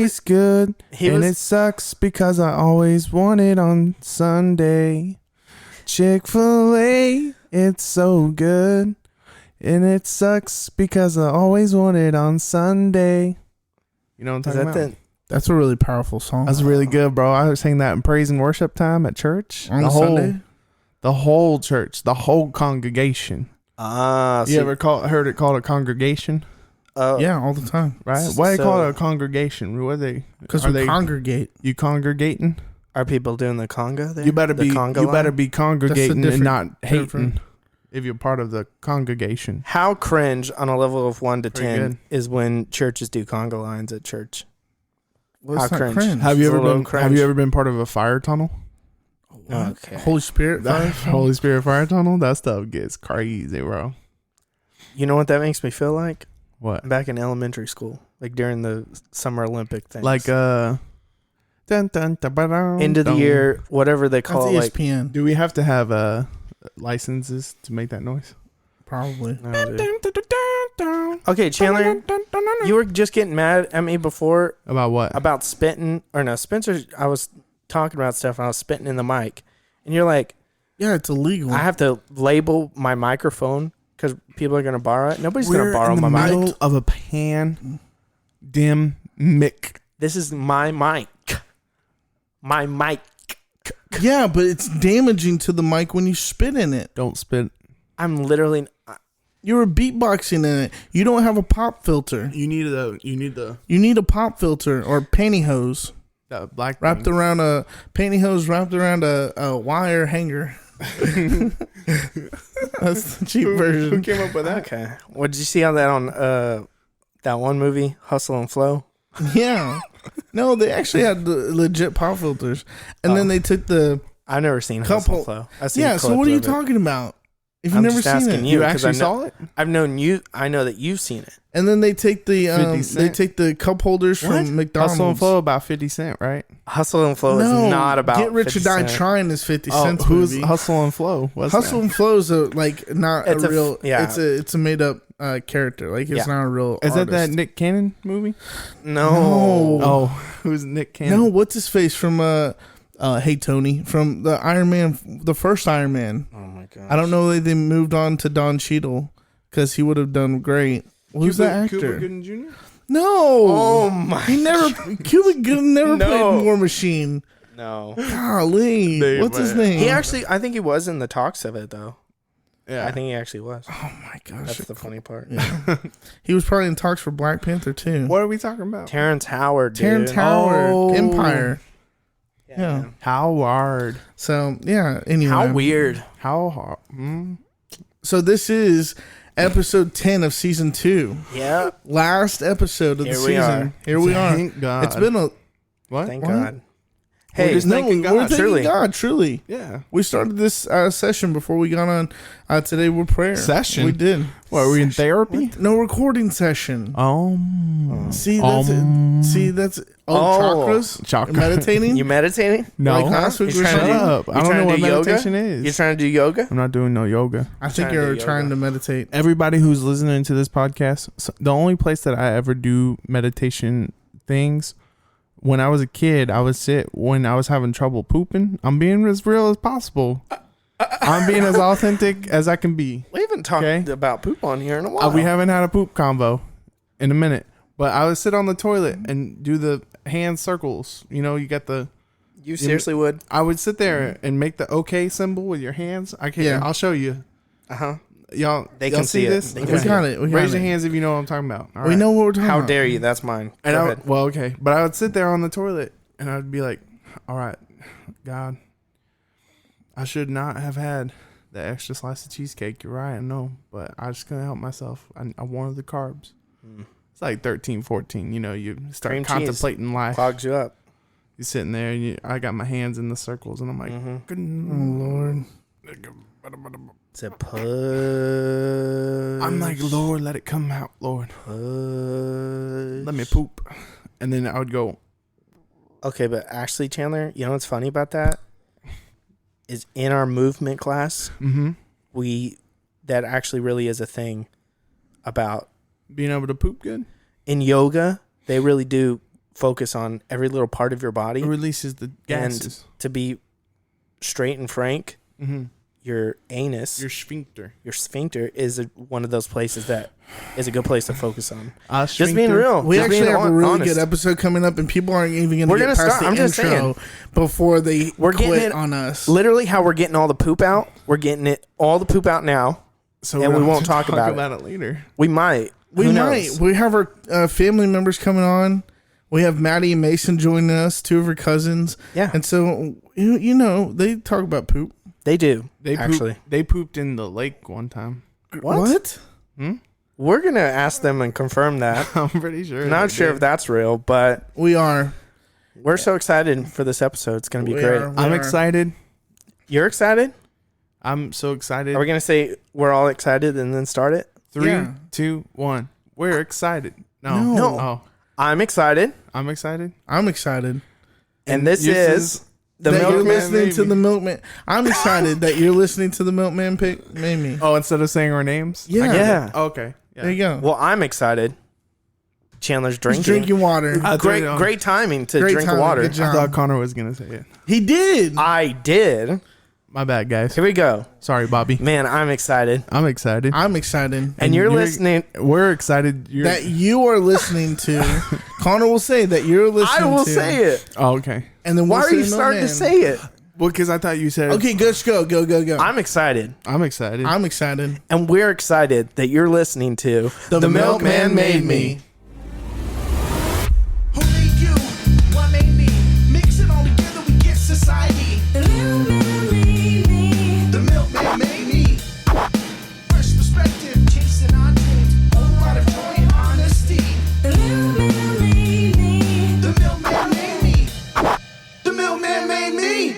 It's good, it sucks because I always want it on Sunday. Chick-fil-A, it's so good, and it sucks because I always want it on Sunday. You know what I'm talking about? That's a really powerful song. That's really good, bro. I was saying that in praise and worship time at church. On Sunday? The whole church, the whole congregation. You ever heard it called a congregation? Yeah, all the time. Right? Why do they call it a congregation? What are they? Because we congregate. You congregating? Are people doing the conga there? You better be congregating and not hating if you're part of the congregation. How cringe on a level of 1 to 10 is when churches do conga lines at church? How cringe? Have you ever been part of a fire tunnel? Okay. Holy Spirit fire tunnel? Holy Spirit fire tunnel? That stuff gets crazy, bro. You know what that makes me feel like? What? Back in elementary school, like during the Summer Olympic things. Like end of the year, whatever they call it. That's ESPN. Like, do we have to have licenses to make that noise? Probably. No, okay, Chandler, you were just getting mad at me before. About what? About spitting. Or no, Spencer, I was talking about stuff and I was spitting in the mic. And you're like, yeah, it's illegal. I have to label my microphone because people are going to borrow it. Nobody's going to borrow my mic. We're in the middle of a pandemic. This is my mic. My mic. Yeah, but it's damaging to the mic when you spit in it. Don't spit. I'm literally. You were beatboxing in it. You don't have a pop filter. You need a pop filter or pantyhose. Black wrapped thing. Around a pantyhose wrapped around a wire hanger. That's the cheap version. Who came up with that? Okay. What did you see on that on that one movie, Hustle and Flow? Yeah. No, they actually had the legit pop filters, and then they took the. I've never seen Hustle and Flow. Yeah. So what are you talking about? If you've never seen it, you actually saw it. I've known you. I know that you've seen it. And then they take the cup holders from McDonald's. Hustle and Flow about 50 Cent, right? Hustle and Flow is not about Get Rich or Die 50 Cent. Trying is 50 Cent's who's movie. Hustle and Flow? Hustle and Flow is not a real. Yeah. It's a made up character. Like it's not a real. Is artist. that Nick Cannon movie? No. Oh, who's Nick Cannon? No, what's his face from Hey Tony from the Iron Man, the first Iron Man. Oh my god! I don't know that they moved on to Don Cheadle because he would have done great. Who's that actor? Cuba Gooding Jr.? No. Oh my! Cuba Gooding never played War Machine. No. Golly, what's his name? I think he was in the talks of it though. Yeah, I think he actually was. Oh my gosh, that's the funny part. Yeah. He was probably in talks for Black Panther too. What are we talking about? Terrence Howard. Terrence Howard, Empire. Yeah. Howard. So yeah. Anyway, how weird. How hard. So this is episode 10 of season 2. Yeah. Last episode of the season. Here we are. Thank God. It's been a what? Thank God. Hey, we're thanking God. We're thanking God, truly. Yeah. We started this session before we got on today with prayer. Session? We did. What, are we in therapy? What? No, recording session. See, that's chakras? Chakra. Meditating? You meditating? No. Like last week we were Shut up. I don't know what meditation is. You're trying to do yoga? I'm not doing no yoga. I think you're trying to meditate. Everybody who's listening to this podcast, the only place that I ever do meditation things, when I was a kid, I would sit when I was having trouble pooping. I'm being as real as possible. I'm being as authentic as I can be. We haven't talked about poop on here in a while. We haven't had a poop convo in a minute. But I would sit on the toilet and do the hand circles. You know, you got the... You seriously would? I would sit there and make the OK symbol with your hands. I can't. Yeah. I'll show you. Uh-huh. Y'all, they can see this? We got it. Raise your hands if you know what I'm talking about. We know what we're talking about. How dare you? That's mine. Well, okay. But I would sit there on the toilet and I'd be like, all right, God, I should not have had the extra slice of cheesecake. You're right. I know. But I just couldn't help myself. I wanted the carbs. It's like 13, 14. You know, you start cream contemplating life. Clogs you up. You're sitting there and I got my hands in the circles and I'm like, oh, Lord. It's a push. I'm like, Lord, let it come out, Lord. Push. Let me poop. And then I would go. Okay, but actually, Chandler, you know what's funny about that? Is in our movement class, that actually really is a thing about being able to poop good. In yoga, they really do focus on every little part of your body. It releases the gases. And to be straight and frank, your anus, Your sphincter. your sphincter is one of those places that is a good place to focus on. Just Sphincter. being real. We just actually being have a really honest. good episode coming up, and people aren't even going We're to get gonna past start. I'm the just intro before they We're getting quit it on us. Literally, how we're getting all the poop out. We're getting all the poop out now. So and we we'll won't have to talk about it later. We might. We Who might. knows? We have our family members coming on. We have Maddie and Mason joining us, 2 of her cousins. Yeah. And so, you know, they talk about poop. They do. They they pooped in the lake one time. What? We're going to ask them and confirm that. I'm pretty sure. I'm not sure if that's real, but We are. we're so excited for this episode. It's going to be We great. are. I'm excited. You're excited? I'm so excited. Are we going to say we're all excited and then start it? 3, 2, 1. We're excited. No. No. Oh, I'm excited. I'm excited. I'm excited. And this Yours is the that you're Milkman listening Made to Me. the Milkman. I'm excited that you're listening to the Milkman Made Me. Oh, instead of saying our names? Yeah. I get Yeah. it. Oh, okay. Yeah. There you go. Well, I'm excited. Chandler's He's drinking. drinking water. I Great, thought- great timing to Great drink timing. water. Good I job. thought Connor was going to say it. He did. I did. My bad, guys. Here we go. Sorry, Bobby. Man, I'm excited. I'm excited. I'm excited. And you're listening. We're excited. That you are listening to. Connor will say that you're listening to. I will say it. Oh, okay. And then Why we'll are you say starting to Milkman. say it? Well, because I thought you said. Okay, let's go. Go, go, go. I'm excited. I'm excited. I'm excited. And we're excited that you're listening to The Milkman Made Me. Who made you? What made me? Mix it all together, we get society. The milkman made me. Fresh perspective, chasing our dreams. Whole lot of joy and honesty. The milkman made me. The milkman made me. The milkman made me.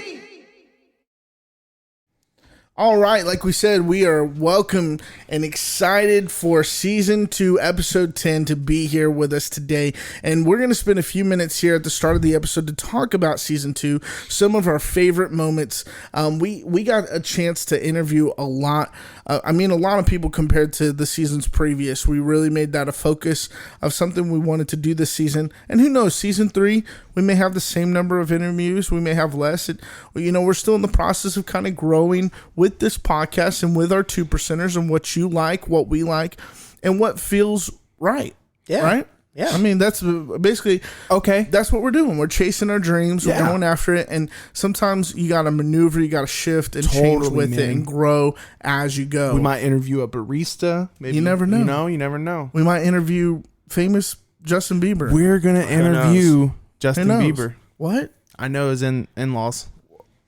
All right, like we said, we are welcome and excited for season 2, episode 10 to be here with us today. And we're going to spend a few minutes here at the start of the episode to talk about season 2, some of our favorite moments. We got a chance to interview a lot. A lot of people compared to the seasons previous. We really made that a focus of something we wanted to do this season. And who knows, season 3, we may have the same number of interviews. We may have less. We're still in the process of kind of growing with this podcast and with our 2%ers and what you like, what we like, and what feels right. Yeah. Right? Yeah. I mean, that's basically, okay. that's what we're doing. We're chasing our dreams. We're Yeah. going after it. And sometimes you got to maneuver, you got to shift and change Totally, with it man. and grow as you go. We might interview a barista. Maybe. You never know. You never know. We might interview famous Justin Bieber. We're going to interview Justin Who knows? Bieber. What? I know his in-laws.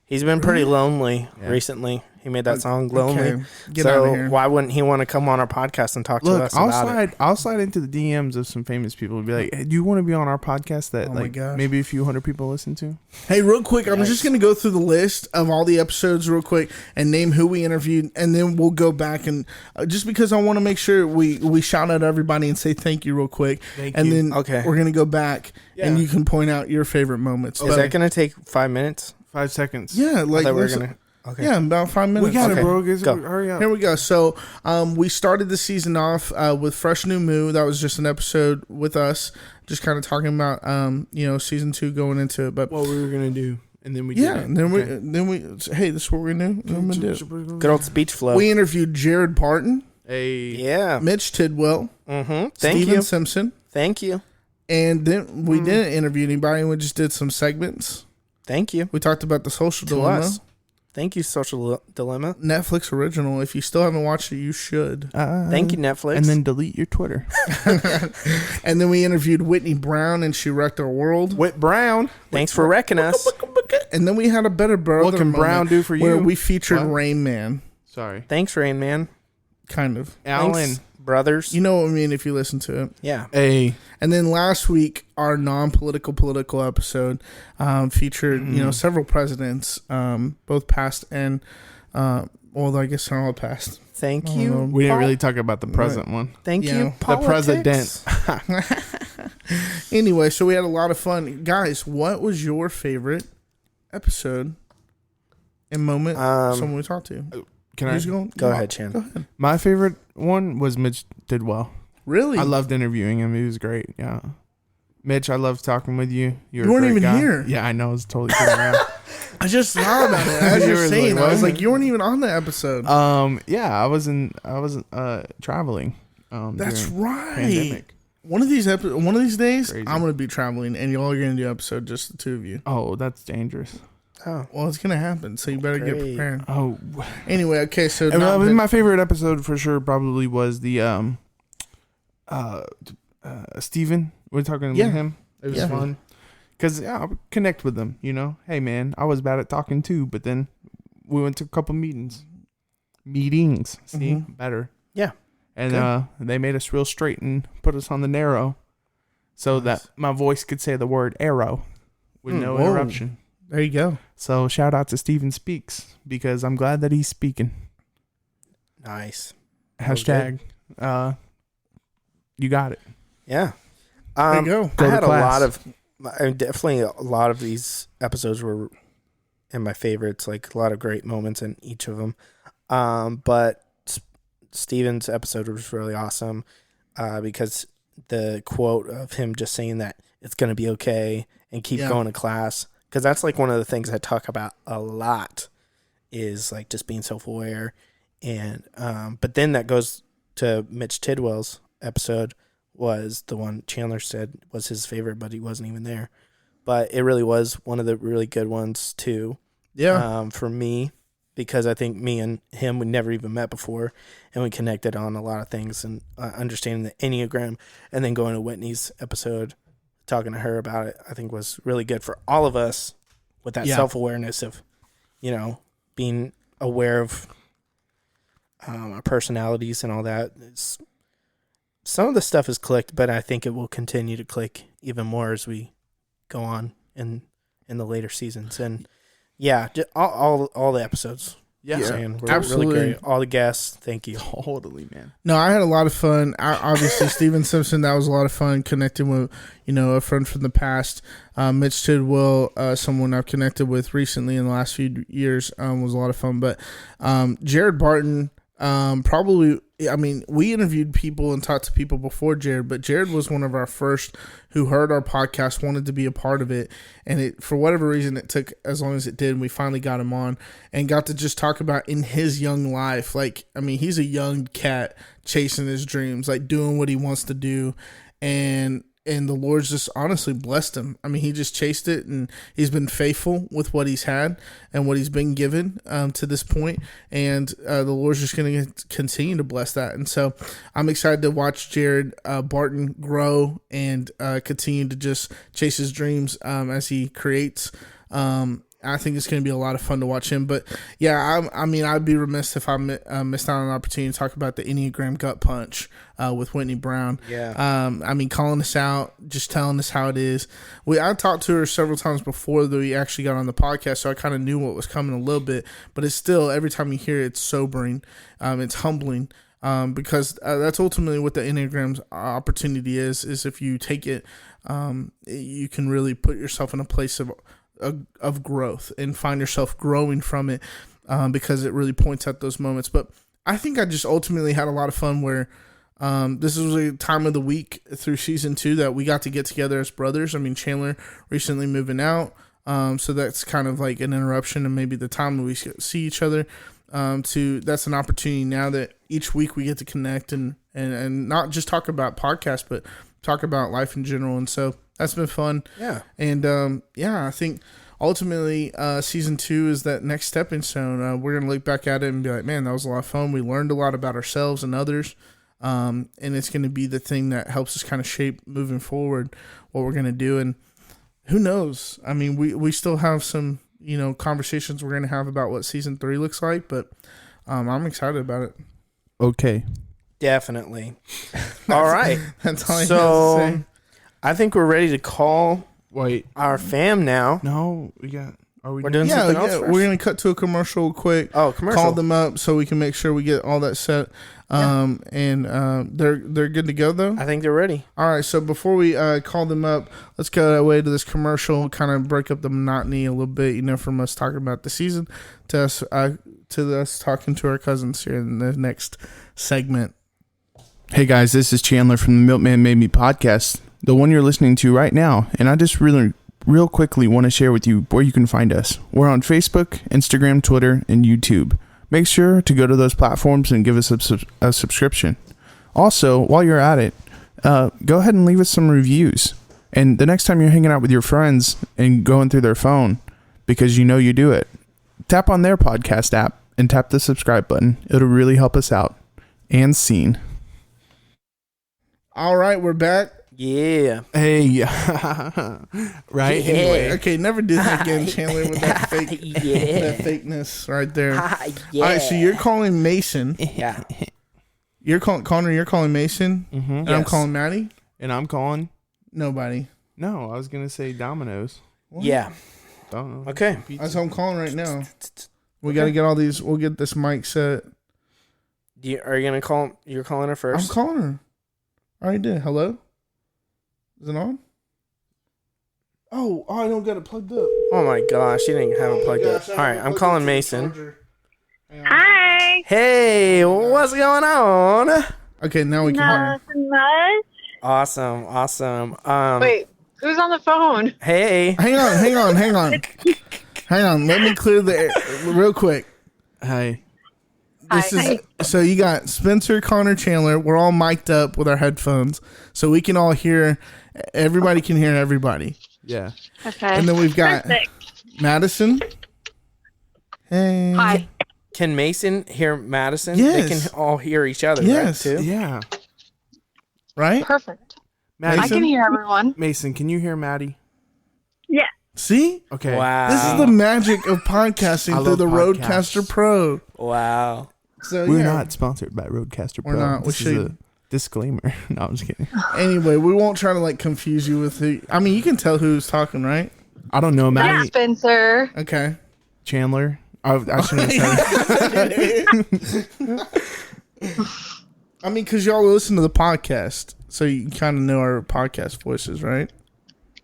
He's been pretty lonely Yeah. recently. He made that song "Lonely." Okay, get So outta here. why wouldn't he want to come on our podcast and talk to Look, us about it? I'll slide into the DMs of some famous people and be like, hey, do you want to be on our podcast that Oh my like gosh. maybe a few hundred people listen to? Hey, real quick, I'm just going to go through the list of all the episodes real quick and name who we interviewed, and then we'll go back and just because I want to make sure we shout out everybody and say thank you real quick. Thank and you. then Okay. we're going to go back and Yeah. you can point out your favorite moments. Is that going to take 5 minutes? 5 seconds. yeah, I like thought we were listen- gonna. Okay. yeah, about 5 minutes. We got Okay. it, bro. Go. Hurry up. Here we go. So we started the season off with Fresh New Moo. That was just an episode with us, just kind of talking about season 2 going into it. But What we were going to do. And then we yeah, did it. and then Okay. we hey, this is what we're gonna do. I'm gonna do it. Good old speech flow. We interviewed Jared Parton, Hey. Yeah. Mitch Tidwell, Mm-hmm. Thank Steven you. Simpson, Thank you. and then we didn't interview anybody. We just did some segments. Thank you We talked about the Social to Dilemma, us. Thank you, Social Dilemma. Netflix original. If you still haven't watched it, you should. Thank you, Netflix. And then delete your Twitter. And then we interviewed Whitney Brown, and she wrecked our world. Whit Brown. thanks for wrecking us. And then we had a better brother What can moment Brown do for where you? we featured What? Rain Man, Sorry. Thanks, Rain Man. kind of. Alan. Thanks, brothers. You know what I mean if you listen to it. Yeah. Hey. And then last week, our political episode featured, several presidents, both past and, well, I guess they're all past. Thank you. We didn't really talk about the present one. Thank Yeah. you, The The politics. president. Anyway, so we had a lot of fun. Guys, what was your favorite episode and moment someone we talked to? Can I? Who's going? Go ahead, Chan. Go ahead. My favorite one was Mitch Tidwell. Really? I loved interviewing him. He was great. Yeah. Mitch, I love talking with you. You're You a weren't great even guy. here. Yeah, I know. I was totally kidding around. I just thought about it as You you're were saying. like, I was what? like, you weren't even on the episode. Yeah, I wasn't traveling. That's during right. Pandemic. One of these days, Crazy. I'm gonna be traveling, and y'all are gonna do episode just the two of you. Oh, that's dangerous. Oh, Well, it's gonna happen, so you better get Great. prepared. Oh, Anyway, okay, so my favorite episode for sure probably was the Steven. We're talking Yeah. with him. It was Yeah. fun because I would connect with them. You know, hey man, I was bad at talking too, but then we went to a couple meetings. See, better. Yeah. And Good. they made us real straight and put us on the narrow, so that my voice could say the word arrow with no Whoa. interruption. there you go. So shout out to Steven Speaks because I'm glad that he's speaking. nice. Hashtag. You got it. Yeah. There you go. Go I to had class. definitely a lot of these episodes were in my favorites, like a lot of great moments in each of them. But Steven's episode was really awesome because the quote of him just saying that it's going to be okay and keep Yeah. going to class. Because that's like one of the things I talk about a lot is like just being self-aware. And but then that goes to Mitch Tidwell's episode was the one Chandler said was his favorite, but he wasn't even there. But it really was one of the really good ones too. Yeah. For me, because I think me and him we never even met before, and we connected on a lot of things and understanding the Enneagram, and then going to Whitney's episode, talking to her about it, I think was really good for all of us with that Yeah. self-awareness of, being aware of our personalities and all that. Some of the stuff is clicked, but I think it will continue to click even more as we go on in the later seasons. And yeah, all the episodes. Yeah, Saying were absolutely. really great. All the guests, thank you. totally, man. No, I had a lot of fun. Obviously, Steven Simpson, that was a lot of fun connecting with, a friend from the past. Mitch Tidwell, someone I've connected with recently in the last few years, was a lot of fun. But Jared Barton, we interviewed people and talked to people before Jared, but Jared was one of our first who heard our podcast, wanted to be a part of it. And it, for whatever reason, it took as long as it did. And we finally got him on and got to just talk about in his young life. He's a young cat chasing his dreams, like doing what he wants to do. And the Lord's just honestly blessed him. He just chased it, and he's been faithful with what he's had and what he's been given to this point. And the Lord's just going to continue to bless that. And so I'm excited to watch Jared Barton grow and continue to just chase his dreams as he creates. I think it's going to be a lot of fun to watch him. But yeah, I'd be remiss if I missed out on an opportunity to talk about the Enneagram gut punch with Whitney Brown. Yeah. Calling us out, just telling us how it is. I talked to her several times before that we actually got on the podcast, so I kind of knew what was coming a little bit. But it's still, every time you hear it, it's sobering. It's humbling. Because that's ultimately what the Enneagram's opportunity is if you take it, you can really put yourself in a place of growth and find yourself growing from it, because it really points at those moments. But I think I just ultimately had a lot of fun where this was a time of the week through season 2 that we got to get together as brothers. Chandler recently moving out, so that's kind of like an interruption and maybe the time that we see each other. That's an opportunity now that each week we get to connect and not just talk about podcasts, but talk about life in general. And so that's been fun. Yeah. And I think ultimately season 2 is that next stepping stone. We're going to look back at it and be like, man, that was a lot of fun. We learned a lot about ourselves and others. And it's going to be the thing that helps us kind of shape moving forward what we're going to do. And who knows? We still have some, conversations we're going to have about what season 3 looks like, but I'm excited about it. Okay. Definitely. All right. That's all I have to So say. I think we're ready to call Wait. our fam now. No, we got. Are we We're doing Yeah, something else first? we're going to cut to a commercial quick. Oh, commercial. Call them up so we can make sure we get all that set. They're good to go though. I think they're ready. All right, so before we call them up, let's go away to this commercial, kind of break up the monotony a little bit, from us talking about the season to us talking to our cousins here in the next segment. Hey guys, this is Chandler from the Milkman Made Me podcast. the one you're listening to right now. And I just real quickly want to share with you where you can find us. We're on Facebook, Instagram, Twitter, and YouTube. Make sure to go to those platforms and give us a subscription. Also, while you're at it, go ahead and leave us some reviews. And the next time you're hanging out with your friends and going through their phone, because you know you do it, tap on their podcast app and tap the subscribe button. It'll really help us out. And scene. All right, we're back. Yeah. Hey. Right? Yeah. Anyway. Okay, never do that again, Chandler, with that fake, Yeah. that fakeness right there. Yeah. All right, so you're calling Mason. Yeah. You're calling Connor. You're calling Mason, and I'm Yes. calling Maddie. And I'm calling. Nobody. No, I was going to say Domino's. Yeah. Don't know. Okay. That's what I'm calling right now. We got to get all these. We'll get this mic set. Are you gonna call? You're calling her I'm first. calling her. I already did. Hello? Is it on? Oh, I don't got it plugged up. Oh my gosh, she didn't have it plugged up. All right, I'm calling Mason. Hi. Hey, what's going on? Okay, now we can hear. Nothing much. Awesome. Wait, who's on the phone? Hey. Hang on. Hang on. Let me clear the air real quick. Hi. This Hi. is so you got Spencer, Connor, Chandler. We're all mic'd up with our headphones, so we can all hear. Everybody can hear everybody. Yeah. Okay. And then we've got Perfect. Madison. Hey. Hi. Can Mason hear Madison? Yes. They can all hear each other, Yes. right? Too. Yeah. Right? Perfect. Maddie, I can hear everyone. Mason, can you hear Maddie? Yeah. See? Okay. Wow. This is the magic of podcasting I through love the podcasts. Roadcaster Pro. Wow. So We're yeah. not sponsored by Roadcaster Pro. We're not. We This is should. a disclaimer. No, I'm just kidding. Anyway, we won't try to like confuse you with who. I mean, you can tell who's talking, right? I don't know, Yeah. Maddie. Spencer. Okay. Chandler. I shouldn't have said I mean, because y'all listen to the podcast, so you kind of know our podcast voices, right?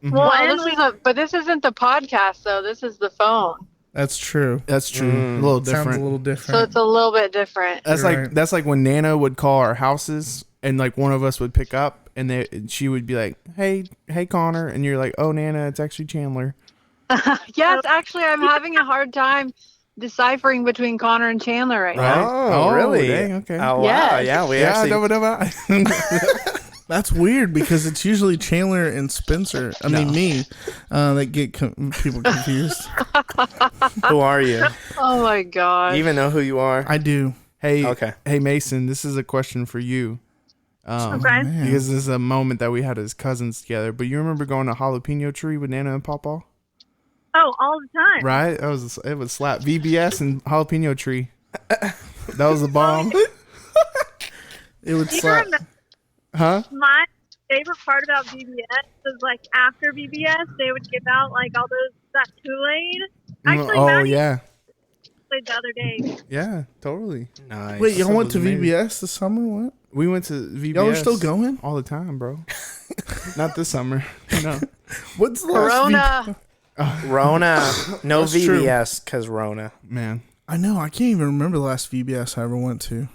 Well, this isn't the podcast though. This is the phone, That's true. That's true. A little Sounds different. a little so different. it's a little bit different. That's You're like right. that's like when Nana would call our houses, and like one of us would pick up, and she would be like, "Hey, Connor," and you're like, "Oh, Nana, it's actually Chandler." Yes, actually, I'm having a hard time deciphering between Connor and Chandler right now. Oh, really? dang, okay. Oh, wow. Yes. Yeah, we Yeah, actually. That's weird because it's usually Chandler and Spencer. I mean, me, that get people confused. Who are you? Oh my god. You even know who you are? I do. Hey, Okay. Hey, Mason, this is a question for you. Okay. Because this is a moment that we had as cousins together. But you remember going to Jalapeno Tree with Nana and Papa? Oh, all the time. Right? It was slap. VBS and Jalapeno Tree. That was the bomb. It would Do you slap. remember Huh? my favorite part about VBS was like after VBS they would give out like all that Kool-Aid. Actually, Oh, Maddie yeah. played the other day. Yeah, totally. Nice. Wait, y'all That went to was amazing. VBS this summer? What? We went to VBS. Y'all are still going? All the time, bro. Not this summer. No. What's the last Corona. Rona. No That's true. VBS because Rona. Man. I know. I can't even remember the last VBS I ever went to.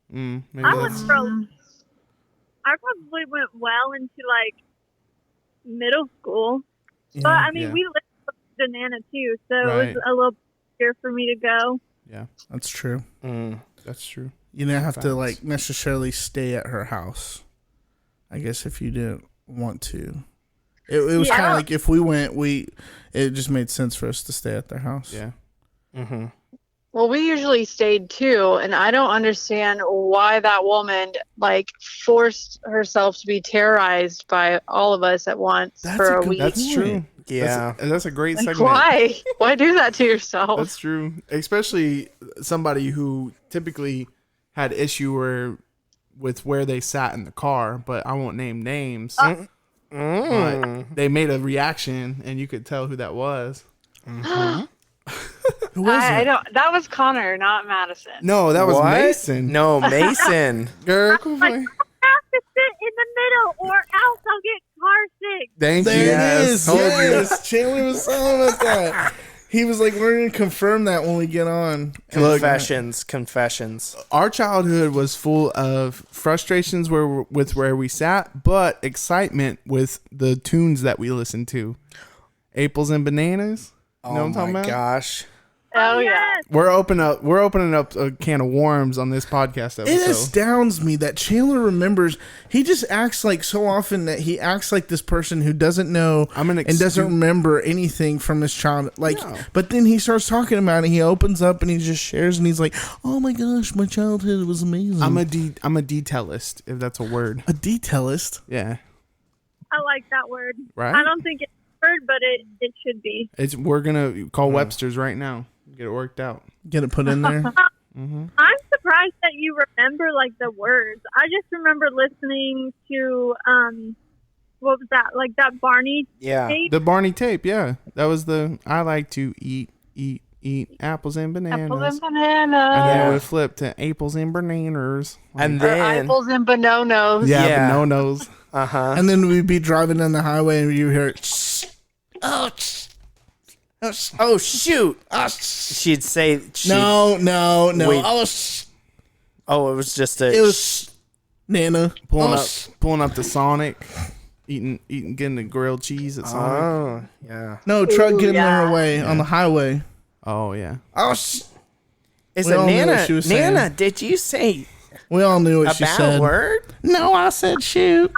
Maybe I went that's... from. I probably went well into like middle school, but I mean yeah. we lived with the Nana too, so it Right. was a little easier for me to go. Yeah, That's true. that's true. You didn't have to Facts. like necessarily stay at her house. I guess if you didn't want to, it was Yeah. kind of like if we went, it just made sense for us to stay at their house. Yeah. Mm-hmm. Well, we usually stayed too, and I don't understand why that woman like forced herself to be terrorized by all of us at once That's for a a good week. That's true. Yeah. That's a great Like, segment. why? Why do that to yourself? That's true. Especially somebody who typically had issue with where they sat in the car, but I won't name names. But they made a reaction, and you could tell who that was. Who was I it? don't. That was Connor, not Madison. No, that was What? Mason. No, Mason. Girl, come Like, on. I have to sit in the middle, or else I'll get car sick. Thank you. There it is. Told you. Yes, Chandler was saying about that. He was like, we're going to confirm that when we get on. Confessions. Our childhood was full of frustrations with where we sat, but excitement with the tunes that we listened to. Apples and Bananas. You know what I'm talking about? Gosh. Oh yeah. We're opening up a can of worms on this podcast episode. It astounds me that Chandler remembers. He just acts like so often that he acts like this person who doesn't know and doesn't remember anything from his childhood. Like, No. but then he starts talking about it. He opens up and he just shares and he's like, "Oh my gosh, my childhood was amazing." I'm a detailist, if that's a word. A detailist. Yeah. I like that word. Right? I don't think it's a word, but it should be. We're gonna call Webster's right now. Get it worked out. Get it put in there. I'm surprised that you remember like the words. I just remember listening to what was that? Like that Barney tape? The Barney tape, yeah. That was I like to eat apples and bananas. Apples and And bananas. then it would flip to apples and bananas. And Or then apples and bononos. Yeah. Bananas. And then we'd be driving down the highway and you hear it. oh shoot. She'd say No. Wait. Oh, it was just it was Nana Pulling up the Sonic. Getting the grilled cheese at Sonic. Oh, yeah. No, truck getting yeah. their way on the highway. Oh yeah. Is We it all knew what Nana? she was saying. Nana, did you say We all knew what a she bad said. word? No, I said shoot.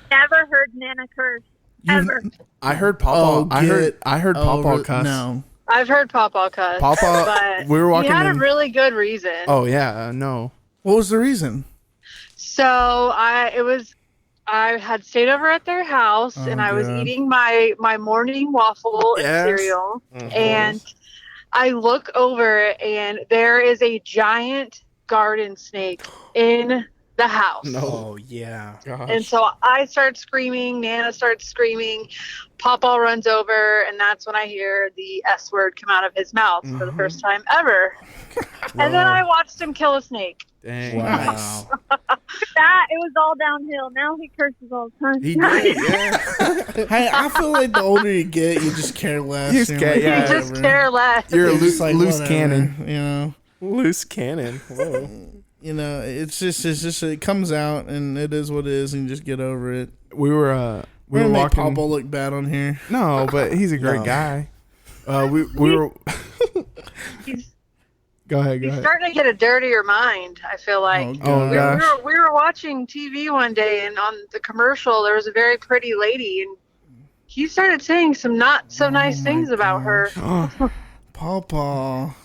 Never heard Nana curse. Ever. I heard Papa. I heard Papa cuss. No. I've heard Papa cuss. Papa. But We were walking he had in. a really good reason. Oh yeah. No. What was the reason? So I had stayed over at their house and I was God. eating my morning waffle Yes. and cereal, and I look over and there is a giant garden snake in the house. No. Oh, yeah. Gosh. And so I start screaming, Nana starts screaming, Papa runs over, and that's when I hear the S word come out of his mouth for the first time ever. And then I watched him kill a snake. Dang. Wow. That it was all downhill. Now he curses all the time. He did. Yeah. Hey, I feel like the older you get, you just care less. You just You're care- like, yeah. You just whatever. care less. You're a You're just like, loose whatever, cannon. You know. Loose cannon. Whoa. You know, it's just it comes out and it is what it is, and you just get over it. We were We're gonna make walking. Papa look bad on here. No, but he's a great No. guy. We were. He's Go ahead. starting to get a dirtier mind, I feel like. Oh, God. gosh. We were watching TV one day, and on the commercial, there was a very pretty lady, and he started saying some not so nice things about her. Papa.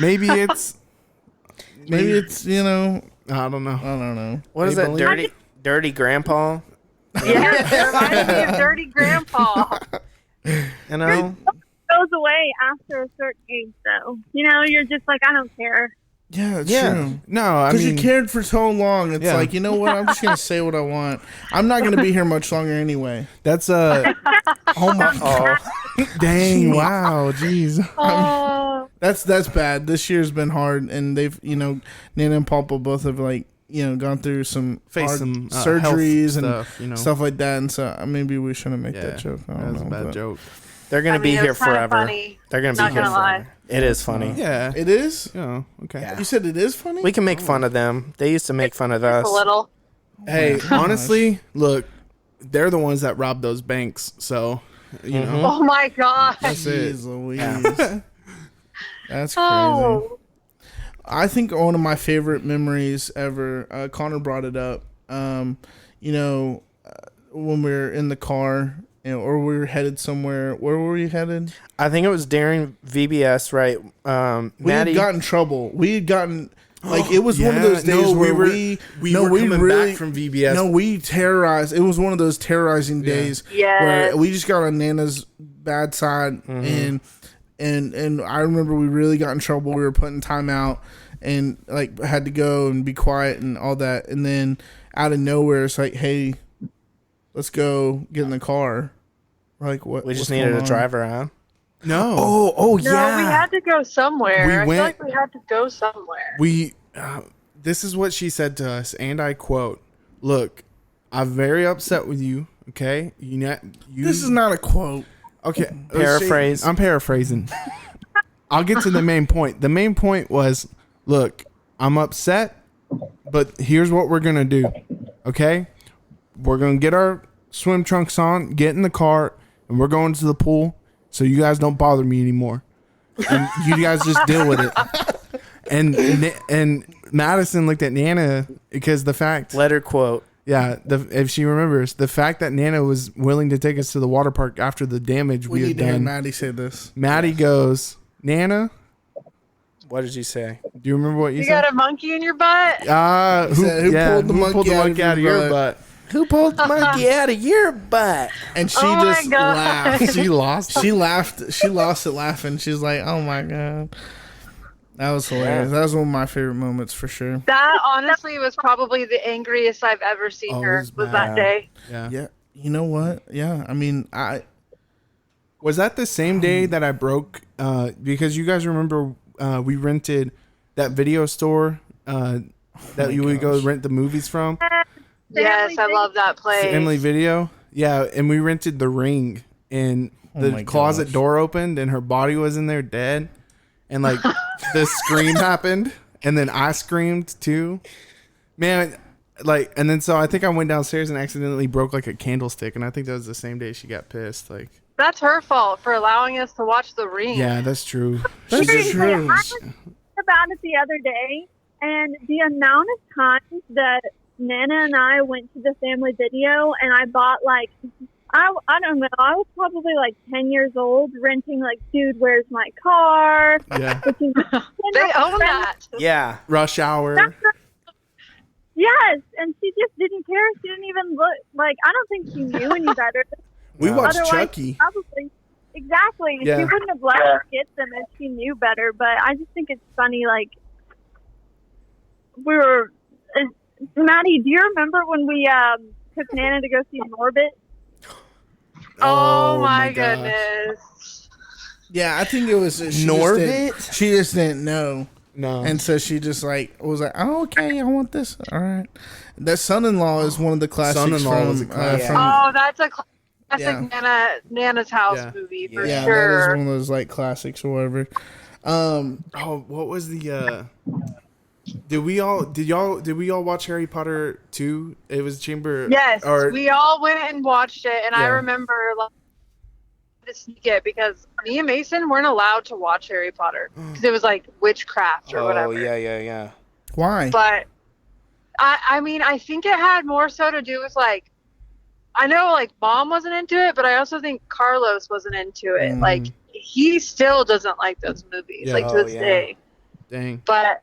Maybe it's. Maybe it's, you know, I don't know. I don't know. What is Hey, that? Billy. Dirty grandpa? Yeah, it reminds me of Dirty Grandpa. You know? Goes away after a certain age, though. You know, you're just like, I don't care. Yeah, it's Yeah. true. No, I Because mean, you cared for so long, it's Yeah. like, you know what? I'm just gonna say what I want. I'm not gonna be here much longer anyway. that's Oh my god, Oh, dang. Wow, jeez. Oh, that's bad. This year's been hard, and they've, you know, Nana and Papa both have like, you know, gone through some Face hard some surgeries health and stuff, you know. stuff like that, and so maybe we shouldn't make Yeah, that joke. I don't that was a know, bad but- joke. they're going I to be mean, it here was kinda forever. funny. They're going to be Not here gonna forever. lie. It is funny. Yeah. It is. Oh, okay. Yeah. You said it is funny. We can make fun of them. They used to make fun of us. a little. Hey, honestly, look, they're the ones that robbed those banks, so you know. Oh my gosh. That's it. Jeez Louise. That's crazy. Oh. I think one of my favorite memories ever. Connor brought it up. You know, when we were in the car, you know, or we were headed somewhere. Where were we headed? I think it was during VBS, right? We had Maddie. gotten in trouble. We had gotten like it was one of those Yeah, days no, where we were coming back from VBS. No, we terrorized. It was one of those terrorizing days Yes. where we just got on Nana's bad side, and I remember we really got in trouble. We were put in timeout and like had to go and be quiet and all that. And then out of nowhere, it's like, hey, let's go get in the car. We're like, what? We just what's needed going a on? driver around. No. Oh, No, we had to go somewhere. We I feel went- like we had to go somewhere. This is what she said to us, and I quote, "Look, I'm very upset with you. Okay, you This is not a quote. Okay, Paraphrase. I'm paraphrasing. I'll get to the main point. The main point was, look, I'm upset, but here's what we're gonna do. Okay, we're gonna get our swim trunks on, get in the car, and we're going to the pool. So you guys don't bother me anymore, and you guys just deal with it. And Madison looked at Nana because the fact, Letter quote. yeah, if she remembers, the fact that Nana was willing to take us to the water park after the damage we We had need to hear done. Maddie say this. Maddie goes, Nana, What did you say? do you remember what you You said? got a monkey in your butt? Who pulled the monkey out of your butt? Who pulled the monkey out of your butt? And she Oh my just God. laughed. She lost. She laughed. She lost it laughing. She's like, "Oh my god." That was hilarious. That was one of my favorite moments for sure. That honestly was probably the angriest I've ever seen Oh, her. it was Was bad. that day? Yeah. Yeah. You know what? Yeah. I mean, Was that the same day that I broke? Because you guys remember we rented that video store that you would go rent the movies from, Yes, I love that place. Emily Video. Yeah, and we rented the Ring, and the my closet gosh. door opened, and her body was in there dead, and like the scream happened, and then I screamed too, man. Like, and then so I think I went downstairs and accidentally broke like a candlestick, and I think that was the same day she got pissed. Like, That's her fault for allowing us to watch The Ring. yeah, that's true. that's Seriously, true. I was thinking about it the other day, and the amount of times that Nana and I went to the family video, and I bought like, I don't know, I was probably like 10 years old, renting like, Dude, Where's My Car? Yeah, Which is, They own that. Yeah. Rush Hour. Yes, and she just didn't care. She didn't even look like, I don't think she knew any better. We watched Otherwise, Chucky. Probably. Exactly. Yeah. She wouldn't have let us get them if she knew better. But I just think it's funny. Like, we were. Maddie, do you remember when we took Nana to go see Norbit? Oh, my gosh. goodness. Yeah, I think it was Norbit? She just didn't know, No. and so she just like was like, "Oh, okay, I want this. All right." That Son-in-Law is one of the classics. Son-in-Law was from, a classic. from Oh, that's a Yeah. classic Nana's House Yeah. movie for yeah, that is sure. one of those like classics or whatever. Oh, what was the did we all watch Harry Potter 2? It was Chamber. Yes, Or we all went and watched it, and I Yeah. remember like to sneak it because me and Mason weren't allowed to watch Harry Potter because it was like witchcraft or Oh, whatever. yeah. Why? But I mean, I think it had more so to do with like, I know like Mom wasn't into it, but I also think Carlos wasn't into it. Mm. Like he still doesn't like those movies, Yeah. like to Oh, this yeah. day. dang. But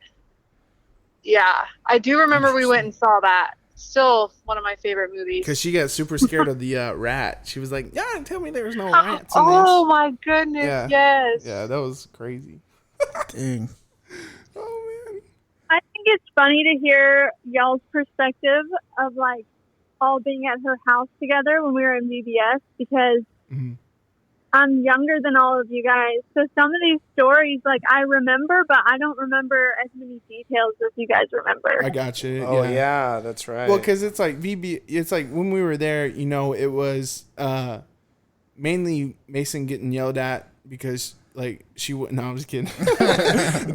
yeah, I do remember we went and saw that. Still one of my favorite movies. Because she got super scared of the rat. She was like, "Yeah, tell me there's no rats in Oh my goodness! Yeah. Yes. this." Yeah, that was crazy. Dang. Oh man. I think it's funny to hear y'all's perspective of like all being at her house together when we were in VBS because Mhm. I'm younger than all of you guys. So some of these stories, like I remember, but I don't remember as many details as you guys remember. I got you. Oh, yeah, that's right. Well, because it's like it's like when we were there, you know, it was mainly Mason getting yelled at because like she wouldn't. No, I'm just kidding.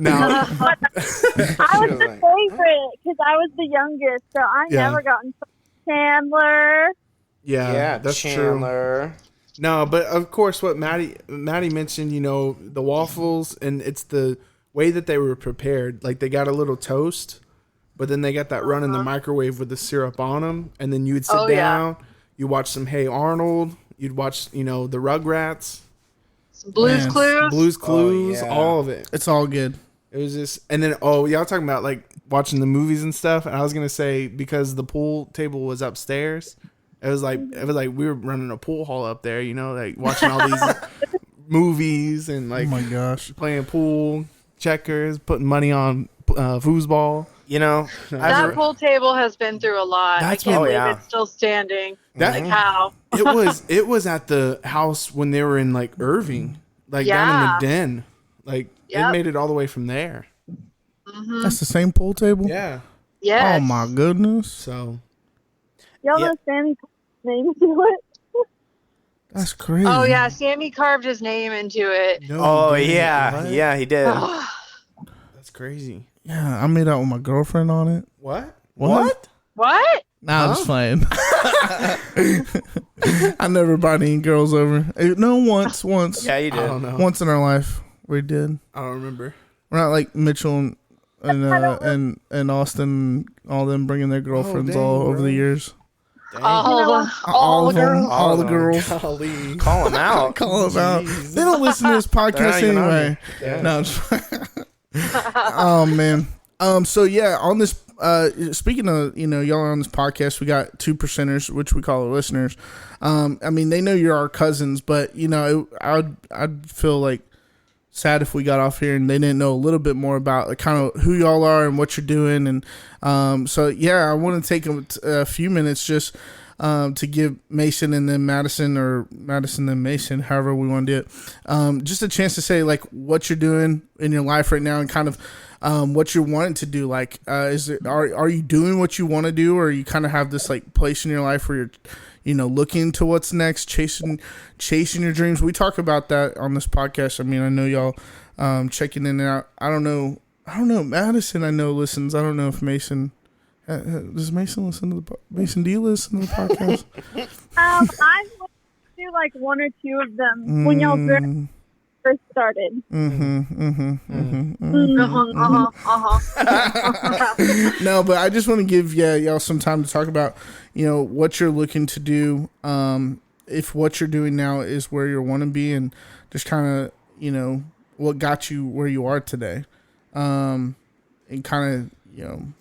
No. I was the favorite because I was the youngest, so I Yeah. never got in trouble. Chandler. Yeah, that's true. Chandler. No, but of course, what Maddie mentioned, you know, the waffles, and it's the way that they were prepared. Like they got a little toast, but then they got that run in the microwave with the syrup on them, and then you'd sit Oh, yeah. down, you watch some Hey Arnold, you'd watch, you know, the Rugrats, Some Blue's Man, Clues. Blue's Clues, yeah. all of it. It's all good. It was just, and then y'all talking about like watching the movies and stuff, and I was gonna say because the pool table was upstairs. It was like we were running a pool hall up there, you know, like watching all these movies and Oh like my gosh. playing pool, checkers, putting money on foosball. You know, That pool table has been through a lot. That's I can't what- believe yeah. it's still standing. That- Like how? it was at the house when they were in like Irving, like down in Yeah. the den. Like it Yep. made it all the way from there. That's the same pool table? Yeah. Yes. Oh my goodness. So Y'all Yeah. know Sammy name to it. That's crazy. Oh yeah, Sammy carved his name into it. No, Oh he didn't. yeah, What? yeah, he did. That's crazy. Yeah, I made out with my girlfriend on it. What? What? What? Nah, I'm just playing. I never brought any girls over. No, once. Yeah, you I did. don't know. Once in our life, we did. I don't remember. We're not like Mitchell and Austin, all them bringing their girlfriends dang, all over bro. the years. All All of the them, girls. all the of them. girls. Golly. Call him out. Call them out. They don't listen to this They're podcast not even on anyway. here. No, I'm just oh man. So yeah, on this speaking of, y'all are on this podcast, we got 2%ers, which we call our listeners. I mean, they know you're our cousins, but I'd feel like sad if we got off here and they didn't know a little bit more about like kind of who y'all are and what you're doing. And so yeah, I want to take a few minutes just to give Maisen and then Madison, or Madison and Maisen, however we want to do it, just a chance to say like what you're doing in your life right now and kind of what you're wanting to do. Like, are you doing what you want to do, or you kind of have this like place in your life where you're, looking to what's next, chasing your dreams? We talk about that on this podcast. I mean, I know y'all checking in and out. I don't know. Madison, I know listens. I don't know if Maisen. Does Maisen listen to the Maisen? Do you listen to the podcast? I've listened to like one or two of them when y'all first started. No, but I just want to give y'all some time to talk about what you're looking to do. If what you're doing now is where you want to be, and just kind of what got you where you are today, and kind of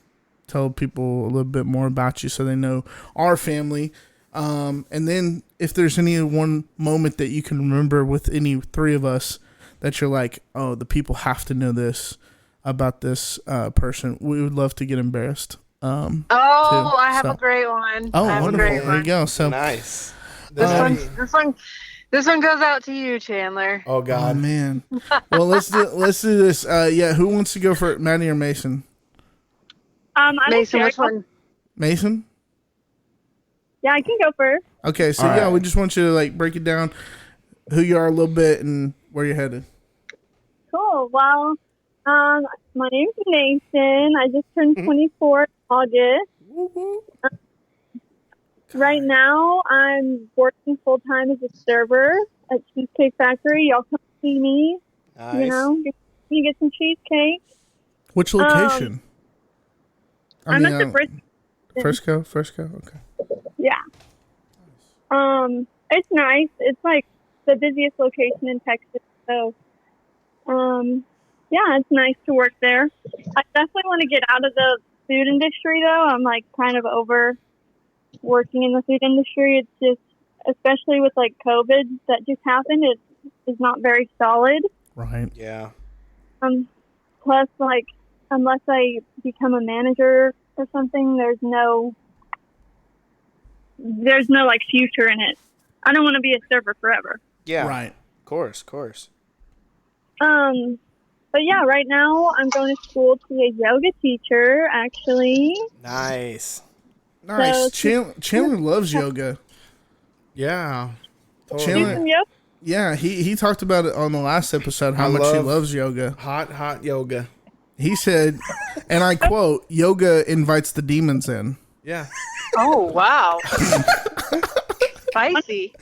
tell people a little bit more about you so they know our family. And then if there's any one moment that you can remember with any three of us that you're like, oh, the people have to know this about this person, we would love to get embarrassed. I have a great one. Oh, I have wonderful. a great There you one. go. So, Nice. This one goes out to you, Chandler. Oh oh God. man. Well, let's do this. Who wants to go for it, Maddie or Mason? I don't Mason, care. which one? Mason? Yeah, I can go first. Okay, so All right. we just want you to like break it down, who you are a little bit and where you're headed. Cool. Well, my name's Mason. I just turned 24 in August. Right now, I'm working full time as a server at Cheesecake Factory. Y'all come see me. Nice. You get some cheesecake. Which location? I'm at the Frisco. Okay. Yeah. It's nice. It's like the busiest location in Texas. So, yeah, it's nice to work there. I definitely want to get out of the food industry, though. I'm like kind of over working in the food industry. It's just, especially with like COVID that just happened, it is not very solid. Right. Yeah. Plus, like, unless I become a manager or something, there's no like future in it. I don't want to be a server forever. Yeah. Right. Of course. But yeah, right now I'm going to school to be a yoga teacher, actually. Nice. Nice. So- Chandler loves yoga. Yeah. Do Chandler, some yoga. yeah, he talked about it on the last episode how I much he love- loves yoga. Hot yoga. He said, and I quote, "Yoga invites the demons in." Yeah. Oh, wow. Spicy.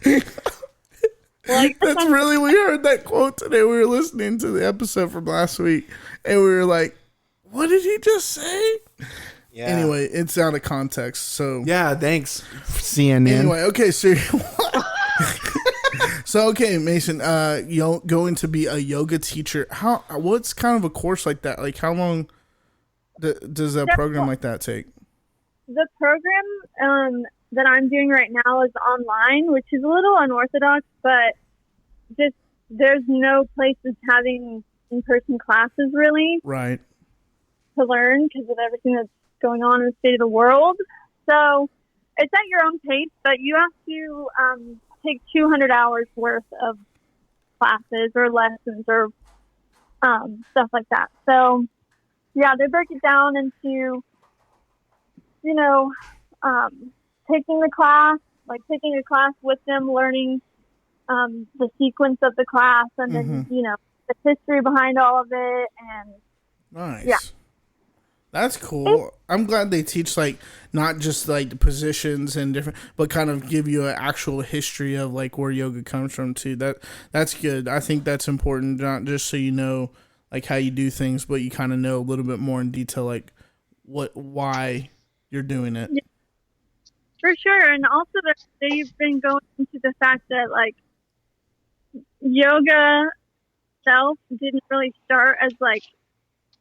Like, That's really, we heard that quote today. We were listening to the episode from last week, and we were like, "What did he just say?" Yeah. Anyway, it's out of context. So Yeah. Thanks, CNN. anyway, okay, so okay, Mason, you're going to be a yoga teacher. What's kind of a course like that? Like, how long does a program like that take? the program that I'm doing right now is online, which is a little unorthodox, but just there's no places having in-person classes really Right. to learn because of everything that's going on in the state of the world. So it's at your own pace, but you have to take 200 hours worth of classes or lessons or stuff like that. So yeah, they break it down into, taking the class, like taking a class with them, learning the sequence of the class, and then the history behind all of it, and Nice. Yeah. That's cool. I'm glad they teach like not just like the positions and different, but kind of give you an actual history of like where yoga comes from too. That's good. I think that's important, not just so you know like how you do things, but you kind of know a little bit more in detail like why you're doing it. Yeah. For sure. And also that they've been going into the fact that like yoga itself didn't really start as like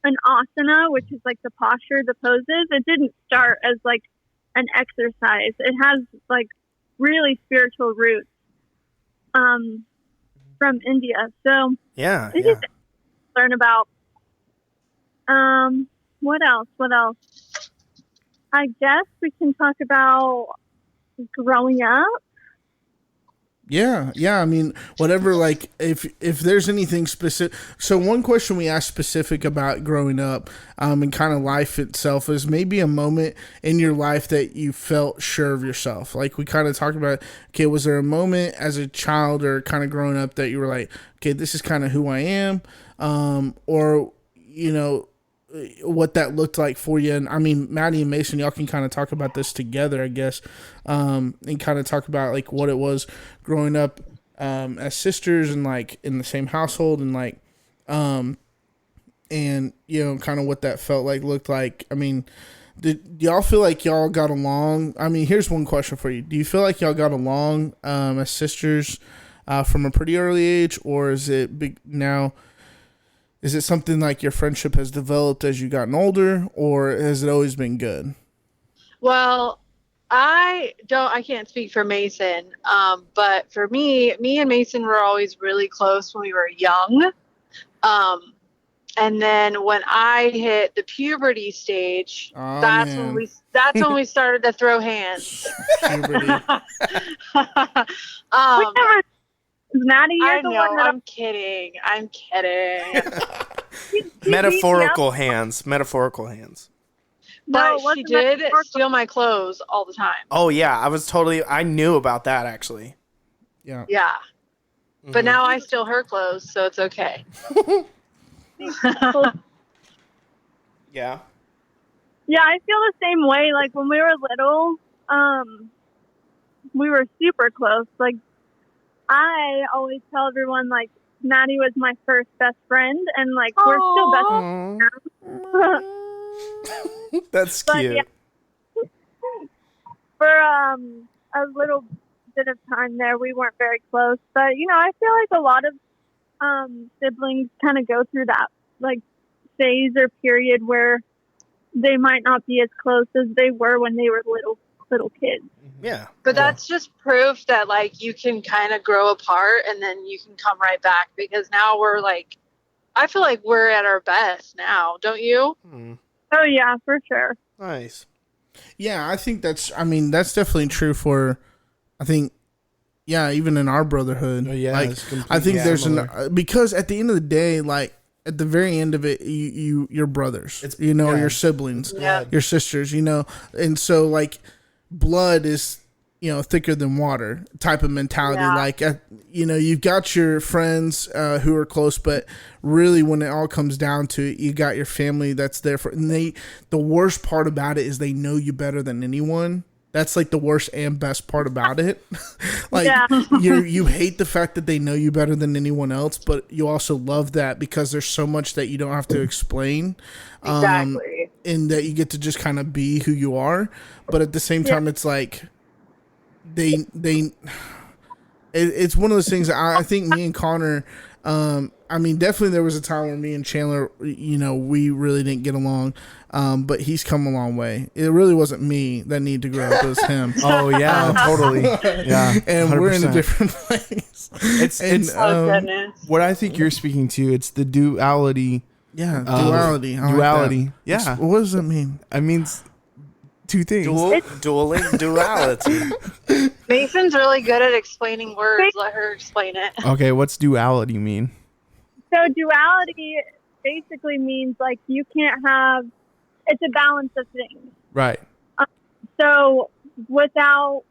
an asana, which is like the posture, the poses. It didn't start as like an exercise. It has like really spiritual roots from India. So Yeah. this is learn about. What else? I guess we can talk about growing up. Yeah. I mean, whatever. Like, if there's anything specific. So one question we asked specific about growing up, and kind of life itself is maybe a moment in your life that you felt sure of yourself. Like we kind of talked about. Okay, was there a moment as a child or kind of growing up that you were like, okay, this is kind of who I am, or what that looked like for you. And I mean, Maddie and Mason, y'all can kind of talk about this together, I guess, and kind of talk about like what it was growing up as sisters and like in the same household and like, and kind of what that felt like, looked like. I mean, do y'all feel like y'all got along? I mean, here's one question for you. Do you feel like y'all got along as sisters from a pretty early age, or is it big now? Is it something like your friendship has developed as you gotten older, or has it always been good? Well, I can't speak for Mason, but for me and Mason were always really close when we were young. And then when I hit the puberty stage, that's when we started to throw hands. Puberty. Maddie, you're the one that I'm kidding. Metaphorical hands. But No, she did steal my clothes all the time. Oh yeah, I knew about that actually. Yeah. Yeah. But now I steal her clothes, so it's okay. Yeah. Yeah, I feel the same way. Like when we were little, we were super close. Like I always tell everyone like Maddie was my first best friend, and like we're still best friends. That's But, cute. yeah. For a little bit of time there, we weren't very close. But I feel like a lot of siblings kind of go through that like phase or period where they might not be as close as they were when they were little kids. Yeah. But that's just proof that like you can kind of grow apart and then you can come right back, because now we're like, I feel like we're at our best now, don't you? Oh yeah, for sure. Nice. Yeah, I think that's definitely true for, I think, yeah, even in our brotherhood. Oh, yeah, like, it's completely I think there's similar. because at the end of the day, like, at the very end of it, you're brothers, It's- your siblings, Yeah. your sisters, and so like blood is, thicker than water type of mentality. Yeah. Like, you've got your friends who are close, but really when it all comes down to it, you got your family that's there for, and the worst part about it is they know you better than anyone. That's like the worst and best part about it. Like Yeah. you hate the fact that they know you better than anyone else, but you also love that because there's so much that you don't have to explain. Exactly. And that you get to just kind of be who you are. But at the same time, it's like it's one of those things that I think me and Connor, definitely there was a time where me and Chandler, we really didn't get along. But he's come a long way. It really wasn't me that needed to grow up. It was him. Oh yeah, totally. Yeah, And 100%. we're in a different place. It's Oh goodness. what I think you're speaking to. It's the duality. Yeah, duality. I like Duality. that. Yeah. What does that mean? I mean, two things. Duality. Mason's really good at explaining words. Let her explain it. Okay, what's duality mean? So duality basically means like you can't have. It's a balance of things. Right. So without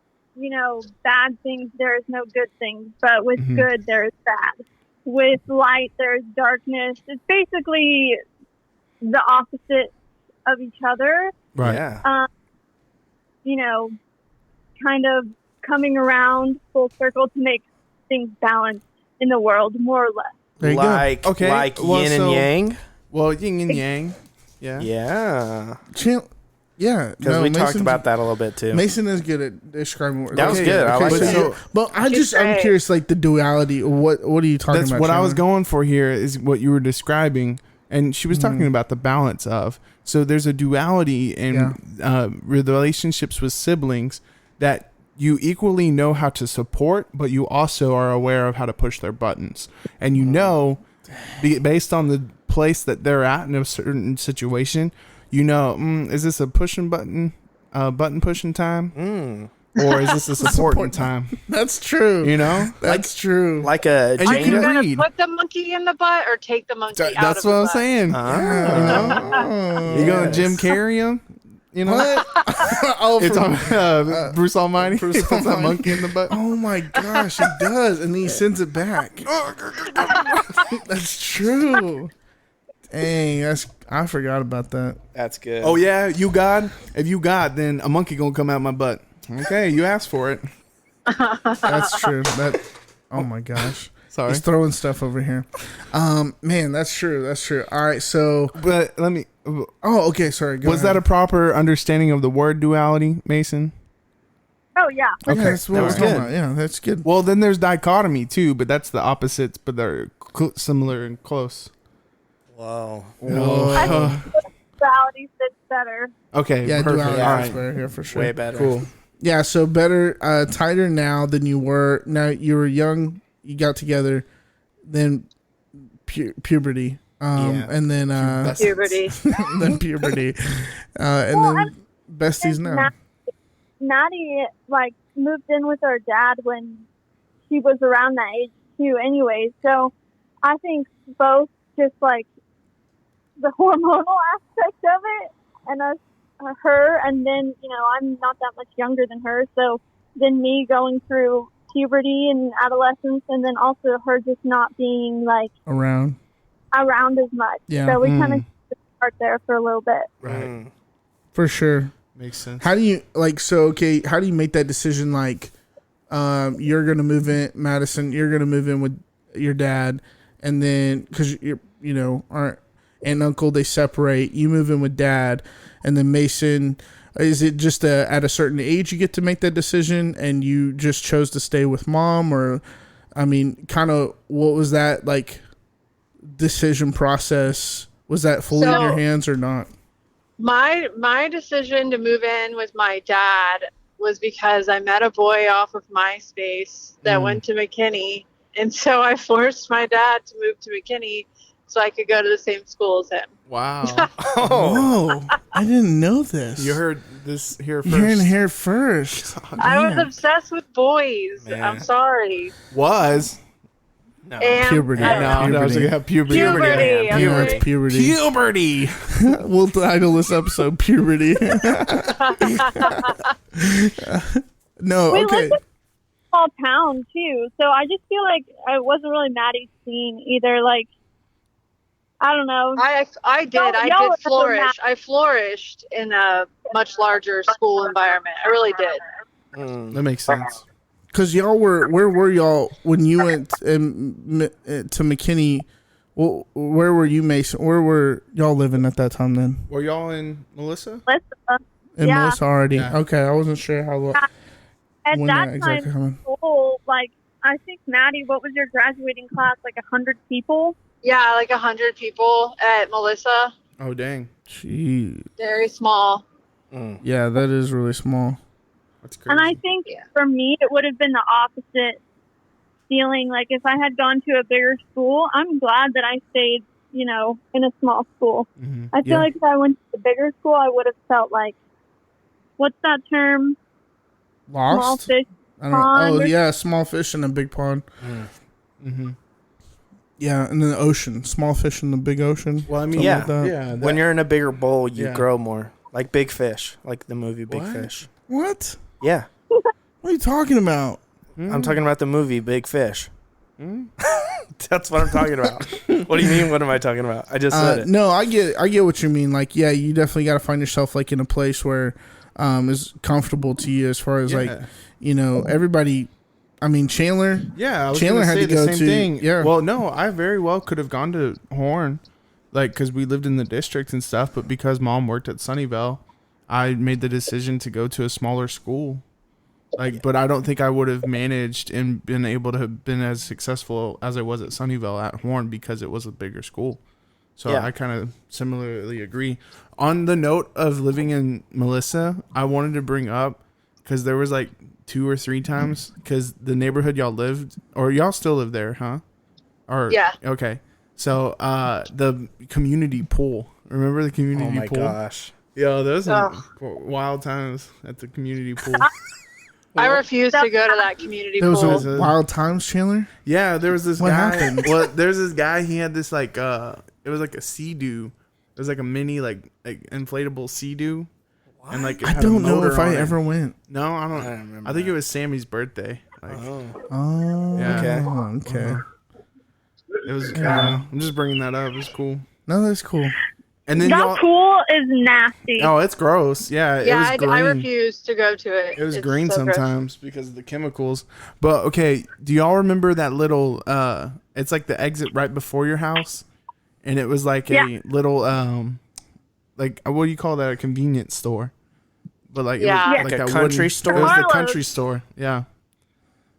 bad things, there is no good things, but with Mhm. good, there is bad. With light, there is darkness. It's basically the opposite of each other. Right. Yeah. Kind of coming around full circle to make things balanced in the world, more or less. There you Like Okay, like well, yin so- and yang. Well, yin and yang. Yeah. Yeah. go. Yeah, Because we talked about that a little bit too. Mason is good at describing what That was good. I like so that. you- but I'm great. curious, like the duality. What are you talking That's about? what I was Chandler? going for here is what you were describing, and she was talking about the balance of. So there's a duality in relationships with siblings that you equally know how to support, but you also are aware of how to push their buttons, and you know, based on the place that they're at in a certain situation, you know, is this a pushing button pushing time, or is this a supporting time? That's true. You know, That's true. Like a And you Are can you Jenga. going to read. put the monkey in the butt or take the monkey out That's of what the I'm butt? saying. Oh, You gonna Jim carry him? You know, What? Oh, it's from- on Bruce Almighty. Bruce He puts that Almighty. monkey in the butt. oh my gosh, it does, and then he sends it back. That's true. Dang, I forgot about that. That's good. Oh yeah, you God. If you God, then a monkey gonna come out my butt. Okay, you asked for it. That's true. Oh my gosh. Sorry, He's throwing stuff over here. Man, that's true. That's true. All right, so but let me. oh, okay, sorry. Go Was ahead. that a proper understanding of the word duality, Mason? Oh, yeah. Okay, that's what that we're was talking good. about. Yeah, that's good. Well, then there's dichotomy too, but that's the opposites, but they're similar and close. Whoa. Whoa. Duality fits better. Okay, Yeah, perfect. duality All is right, better here for sure. Way better. cool. Yeah, so better, tighter now than you were. Now you were young, you got together, then puberty, Yeah. and then Puberty. then puberty, and Well, then besties now. Maddie, moved in with her dad when she was around that age, too, anyway. So I think both just, the hormonal aspect of it and us, her, and then, I'm not that much younger than her. So then me going through puberty and adolescence, and then also her just not being, Around. around as much. Yeah. So we kind of start there for a little bit. Right, Mm. For sure. makes sense. How do you how do you make that decision? You're gonna move in, Madison. You're gonna move in with your dad, and then because our aunt and uncle, they separate. You move in with dad, and then Mason. Is it just at a certain age you get to make that decision, and you just chose to stay with mom, or, kind of what was that decision process? Was that fully in So- your hands or not? My decision to move in with my dad was because I met a boy off of MySpace that went to McKinney, and so I forced my dad to move to McKinney so I could go to the same school as him. Wow, Whoa! I didn't know this. you heard this here first. You're in here first. I was Man. obsessed with boys. Man. I'm sorry. Was No. And Puberty. I don't know. no, I was gonna have puberty. Puberty. Yeah, Yeah, okay. it's puberty. Puberty. We'll title this episode "Puberty." No, We okay. lived in a small town too, so I just feel like it wasn't really Maddie's scene either. I don't know. I did. Y'all I remember did flourish. that. I flourished in a much larger school environment. I really did. Mm. That makes sense. Because y'all were, where were y'all when you went to McKinney? Well, where were you, Mason? Where were y'all living at that time then? Were y'all in Melissa? In Yeah. Melissa already. Yeah. Okay, I wasn't sure how long. At when that that time, exactly happened. school, I think Maddie, what was your graduating class? 100 people? Yeah, 100 people at Melissa. Oh dang, Gee, Very small. Mm. yeah, that is really small. that's crazy. And I think for me, it would have been the opposite feeling. If I had gone to a bigger school, I'm glad that I stayed, in a small school. Mhm. I feel Yeah. like if I went to a bigger school, I would have felt what's that term? Small Lost? fish. I don't know. pond Oh or- yeah, small fish in a big pond. Mm-hmm. Yeah, and then the ocean, small fish in the big ocean. Well, I mean, Something Yeah. like that. yeah. When you're in a bigger bowl, you Yeah. grow more. Like Big Fish, like the movie Big What? Fish. What? Yeah. What are you talking about? I'm talking about the movie Big Fish. That's what I'm talking about. What do you mean? What am I talking about? I just said it. No, I get what you mean. Like, yeah, you definitely got to find yourself like in a place where is comfortable to you as far as like, you know, everybody. I mean, Chandler. Yeah, I was Chandler gonna had say to go the same to. thing. Yeah. Well, no, I very well could have gone to Horn, like because we lived in the district and stuff. But because Mom worked at Sunnyvale, I made the decision to go to a smaller school. Like, but I don't think I would have managed and been able to have been as successful as I was at Sunnyvale at Horn because it was a bigger school. So Yeah. I kind of similarly agree. On the note of living in Melissa, I wanted to bring up because there was like 2 or 3 times because the neighborhood y'all lived, or y'all still live there, huh? Or Yeah. Okay. So the community pool. Remember the community Oh my pool? gosh. Yeah, those are wild times at the community pool. I refuse to go to that community There was pool. a wild times, Chandler. Yeah, there was this What guy. happened? Well, there's this guy. He had this like it was like a Sea-Doo. It was like a mini like inflatable Sea-Doo, and like it I had a don't know motor if I on it. ever went. No, I don't. I don't remember I think that. it was Sammy's birthday. Like, Oh, Yeah. okay. it was. I'm just bringing that up. It was cool. No, that's cool. And then That y'all. pool is nasty. Oh, it's gross. Yeah, it Yeah, was I green. refuse to go to it. It was It's green so gross. sometimes because of the chemicals. But okay, do y'all remember that little it's like the exit right before your house? And it was like a little like what do you call that? A convenience store. But like Yeah. it was Like a that country wooden- store? It was the Carlos. country store. Yeah.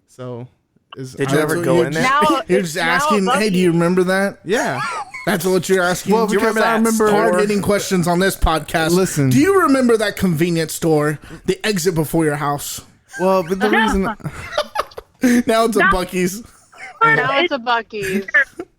So Did you ever So go you're in just- there? Now You're it's just now asking, above hey, do you. you remember that? Yeah. That's what you're asking. Well, Do you because remember I that remember store? Hard hitting questions on this podcast. Listen. Do you remember that convenience store? The exit before your house. Well, but the reason Now it's a Bucky's. Now it's a Bucky's.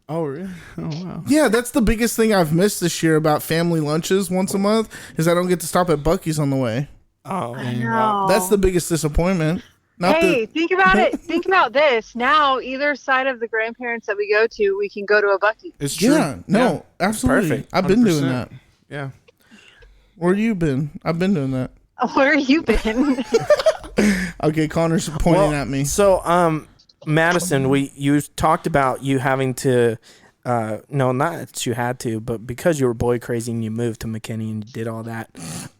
Oh, really? Oh, wow. Yeah, that's the biggest thing I've missed this year about family lunches once a month is I don't get to stop at Bucky's on the way. Oh, No. That's the biggest disappointment. Not Hey, the, think about it. Think about this. Now, either side of the grandparents that we go to, we can go to a Bucky's. It's true. yeah, no, absolutely. perfect. I've been doing 100%. that. Yeah. Where you been? I've been doing that. Where you been? Okay, Connor's pointing at me. So, Madison, you talked about you having to, no, not that you had to, but because you were boy crazy and you moved to McKinney and you did all that.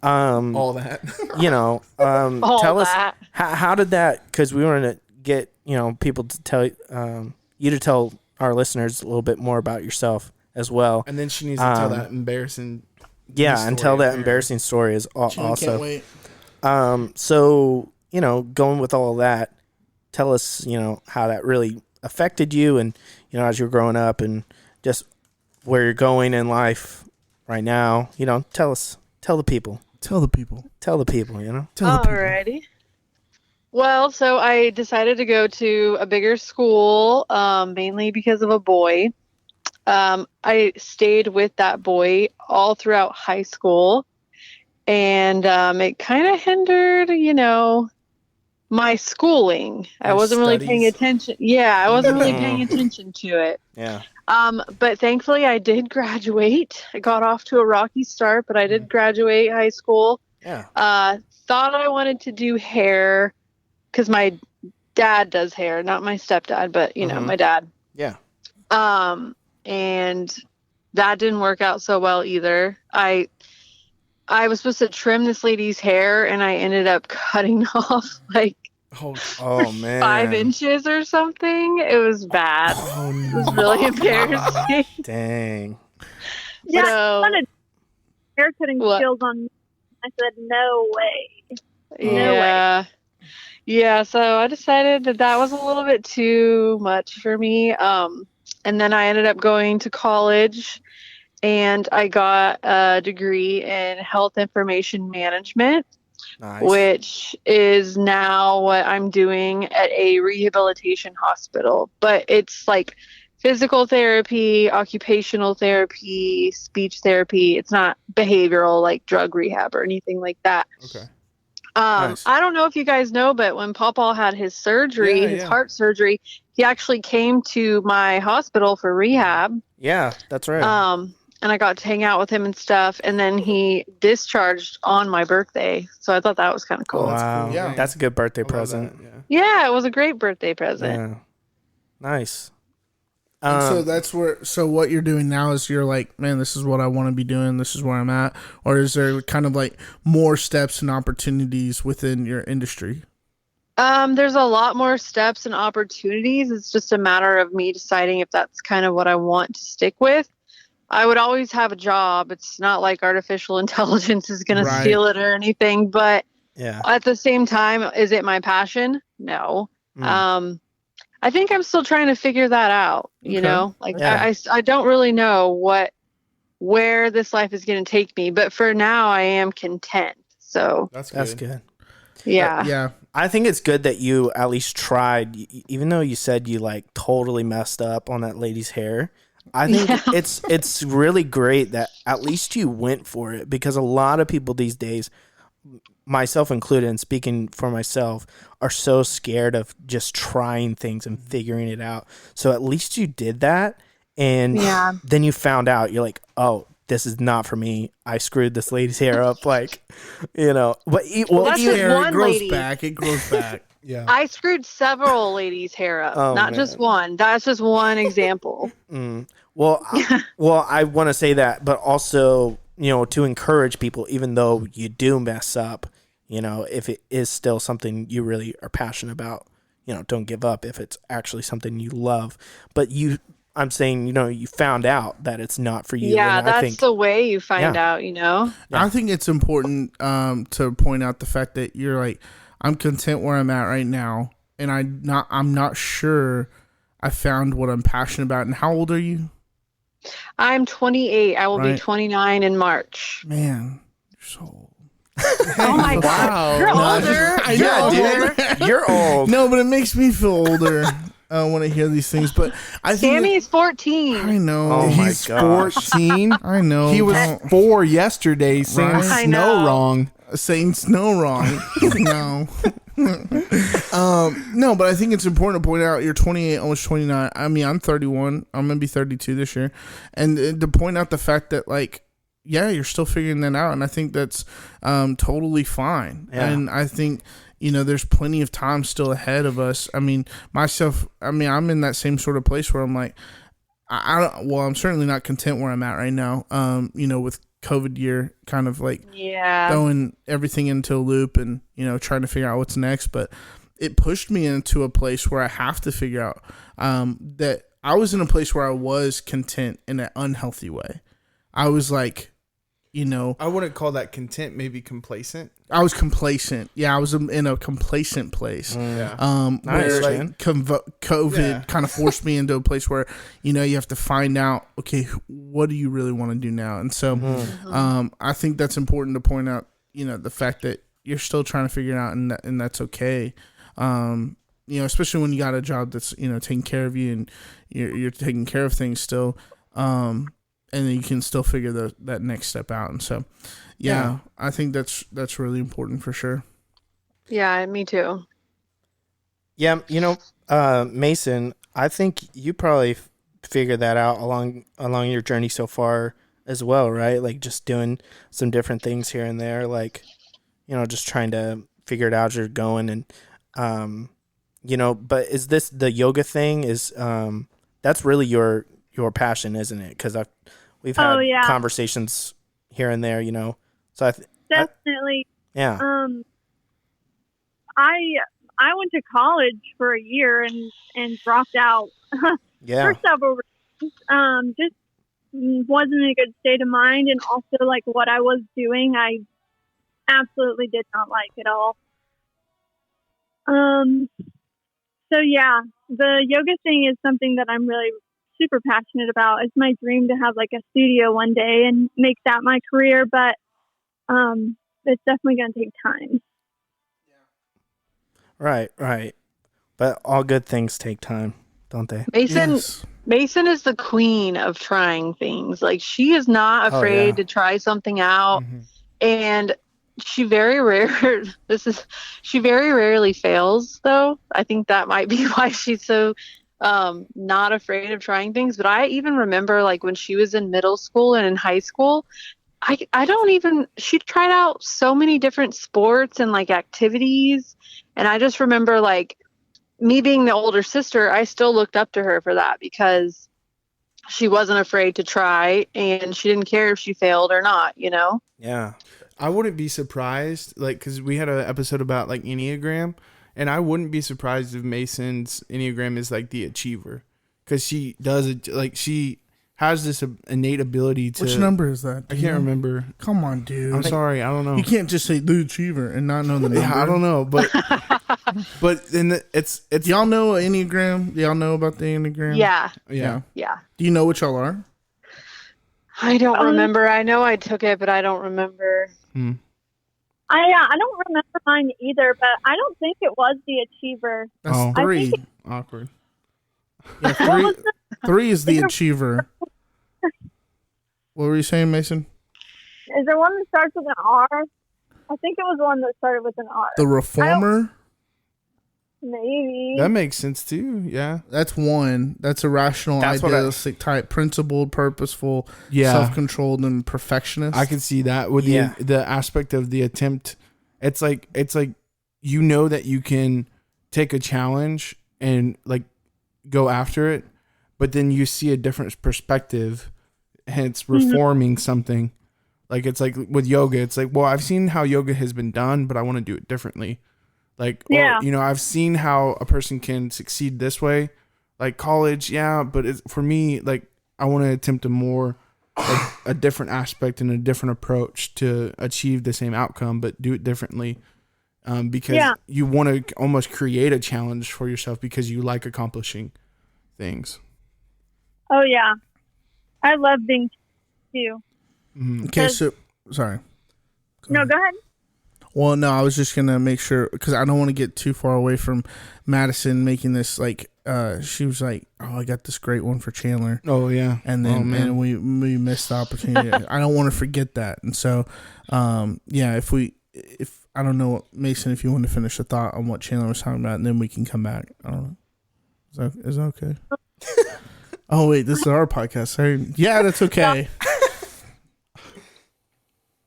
All that. You know, All tell that. us how did that? Because we want to get people to tell you to tell our listeners a little bit more about yourself as well. And then she needs to tell that embarrassing. Yeah, and tell story. that embarrassing story is Can't also. wait. So going with all of that, tell us how that really affected you, and as you're growing up, and just where you're going in life right now. Tell the people. Tell the people. Tell the people. Tell the people. Alrighty. Well, so I decided to go to a bigger school, mainly because of a boy. I stayed with that boy all throughout high school, and it kind of hindered, my schooling. I Your wasn't really paying studies? attention. Yeah, I wasn't really paying attention to it. Yeah. But thankfully I did graduate. I got off to a rocky start, but I did graduate high school. Yeah. Thought I wanted to do hair because my dad does hair, not my stepdad, but my dad. Yeah. And that didn't work out so well either. I was supposed to trim this lady's hair, and I ended up cutting off like Oh man. 5 inches or something. It was bad. It was really embarrassing. Dang. Yeah, So- I wanted hair cutting What? skills on me. I said, no way. Yeah. Yeah, so I decided that was a little bit too much for me. And then I ended up going to college, and I got a degree in health information management, Nice. which is now what I'm doing at a rehabilitation hospital. But it's like physical therapy, occupational therapy, speech therapy. It's not behavioral like drug rehab or anything like that. Okay. Nice. I don't know if you guys know, but when Pawpaw had his surgery, Yeah, his yeah. heart surgery, he actually came to my hospital for rehab. Yeah, that's right. and I got to hang out with him and stuff. And then he discharged on my birthday, so I thought that was kind of cool. that's Wow. cool. Yeah. That's a good birthday I love present. that, yeah. Yeah, it was a great birthday present. Yeah. Nice. And so that's where. So what you're doing now is you're like, man, this is what I want to be doing. This is where I'm at. Or is there kind of like more steps and opportunities within your industry? There's a lot more steps and opportunities. It's just a matter of me deciding if that's kind of what I want to stick with. I would always have a job. It's not like artificial intelligence is going to steal it or anything, but Yeah. at the same time, is it my passion? No. I think I'm still trying to figure that out, you know? Like Yeah. I don't really know where this life is going to take me, but for now I am content. So That's good. yeah. Yeah. I think it's good that you at least tried, even though you said you like totally messed up on that lady's hair. I think it's really great that at least you went for it, because a lot of people these days, myself included, and speaking for myself, are so scared of just trying things and figuring it out. So at least you did that, and then you found out, you're like, oh, this is not for me. I screwed this lady's hair up, like, you know. But that's just one it grows lady. back. It grows back. Yeah. I screwed several ladies' hair up, not just one. That's just one example. Well, I want to say that, but also, you know, to encourage people, even though you do mess up, you know, if it is still something you really are passionate about, you know, don't give up if it's actually something you love. But I'm saying, you know, you found out that it's not for you. Yeah, and that's I think, the way you find out, you know? I think it's important to point out the fact that you're like, I'm content where I'm at right now, and I'm not sure I found what I'm passionate about. And how old are you? I'm 28. I will be Right. 29 in March. Man, you're so old. Oh my God. You're older. I know. yeah, dude, you're old. No, but it makes me feel older when I hear these things. But I think Sammy's 14. I know. Oh my He's gosh. 14. I know. He was Don't- 4 yesterday saying Right. I snow know. wrong. saying snow wrong. No. No, but I think it's important to point out you're 28, almost 29. I mean, I'm 31. I'm going to be 32 this year. And to point out the fact that, like, yeah, you're still figuring that out. And I think that's totally fine. Yeah. And I think, you know, there's plenty of time still ahead of us. I mean, I'm in that same sort of place where I'm like, I'm certainly not content where I'm at right now. You know, with COVID year kind of like throwing everything into a loop and, you know, trying to figure out what's next. But it pushed me into a place where I have to figure out that I was in a place where I was content in an unhealthy way. I was like, you know, I wouldn't call that content, maybe complacent. I was complacent. Yeah, I was in a complacent place. Yeah. Where like understand. COVID kind of forced me into a place where, you know, you have to find out, okay, what do you really want to do now? And so I think that's important to point out, you know, the fact that you're still trying to figure it out, and that's okay. You know, especially when you got a job that's, you know, taking care of you and you're taking care of things still. And then you can still figure that next step out. And so, yeah, I think that's really important for sure. Yeah, me too. Yeah, you know, Mason, I think you probably figured that out along your journey so far as well, right? Like just doing some different things here and there, like, you know, just trying to figure it out as you're going. And, you know, but is this the yoga thing is, that's really your passion, isn't it? Because we've had conversations here and there, you know. So Definitely. yeah. I went to college for a year and dropped out Yeah. for several reasons. Just wasn't in a good state of mind, and also like what I was doing, I absolutely did not like at all. So yeah, the yoga thing is something that I'm really super passionate about. It's my dream to have like a studio one day and make that my career, but it's definitely going to take time. Right. But all good things take time, don't they? Mason is the queen of trying things. Like she is not afraid to try something out, and she very rarely fails. Though I think that might be why she's so not afraid of trying things. But I even remember like when she was in middle school and in high school, I don't even, she tried out so many different sports and like activities. And I just remember like me being the older sister, I still looked up to her for that because she wasn't afraid to try and she didn't care if she failed or not, you know? Yeah. I wouldn't be surprised, like, because we had an episode about like Enneagram, and I wouldn't be surprised if Mason's Enneagram is like the achiever, because she does it, like, she has this innate ability to. Which number is that? I can't remember. Come on, dude. I'm sorry, I don't know. You can't just say the achiever and not know the number. Yeah, I don't know, but then it's Y'all know Enneagram? Y'all know about the Enneagram? Yeah. yeah. Yeah. Do you know what y'all are? I don't remember. I know I took it, but I don't remember. I don't remember mine either, but I don't think it was the achiever. That's Oh. three. Awkward. Yeah, three is the achiever. What were you saying, Mason? Is there one that starts with an R? I think it was one that started with an R. The reformer? Maybe. That makes sense too. Yeah. That's one. That's a rational, That's what I- idealistic type, principled, purposeful, Yeah. self-controlled, and perfectionist. I can see that with the aspect of the attempt. It's like you know that you can take a challenge and like go after it, but then you see a different perspective, hence reforming something. Like it's like with yoga, it's like, well, I've seen how yoga has been done, but I want to do it differently. Like, Yeah. or, you know, I've seen how a person can succeed this way, like college, yeah, but for me, like, I want to attempt a more, like, a different aspect and a different approach to achieve the same outcome, but do it differently. Because you want to almost create a challenge for yourself because you like accomplishing things. Oh, yeah. I love being too. Okay, so sorry. No, go ahead. Well, no, I was just gonna make sure because I don't want to get too far away from Madison making this like. She was like, "Oh, I got this great one for Chandler," Oh yeah, and then and we missed the opportunity. I don't want to forget that, and so, yeah, if I don't know, Mason, if you want to finish the thought on what Chandler was talking about, and then we can come back. I don't know. Is that okay? Oh wait, this is our podcast. Sorry. Yeah, that's okay.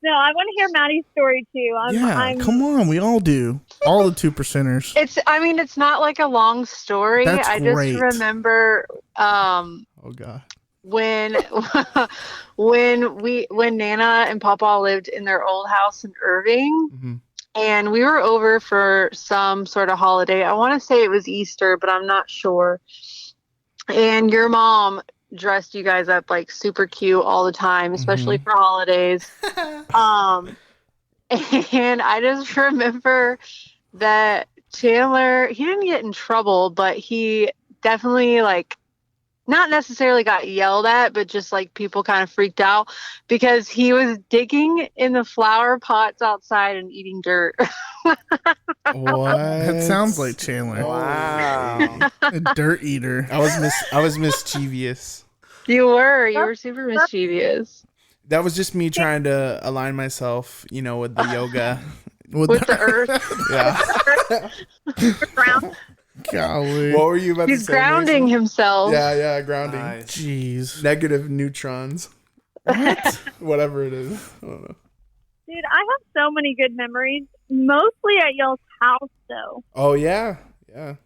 No, I want to hear Maddie's story too. Come on, we all do. All the 2%ers. It's not like a long story. That's I great. just remember oh god, when when Nana and Papa lived in their old house in Irving, and we were over for some sort of holiday. I want to say it was Easter, but I'm not sure. And your mom dressed you guys up like super cute all the time, especially for holidays. And I just remember that Chandler, he didn't get in trouble, but he definitely like not necessarily got yelled at, but just like people kind of freaked out because he was digging in the flower pots outside and eating dirt. what? That sounds like Chandler. Wow. A dirt eater. I was mischievous. You were super mischievous. That was just me trying to align myself, you know, with the yoga. With the earth. Yeah. Ground. Golly. What were you about He's to say? grounding Mason? himself. Yeah, grounding. Nice. Jeez. Negative neutrons. Whatever it is. I don't know. Dude, I have so many good memories, mostly at y'all's house, though. Oh yeah. Yeah.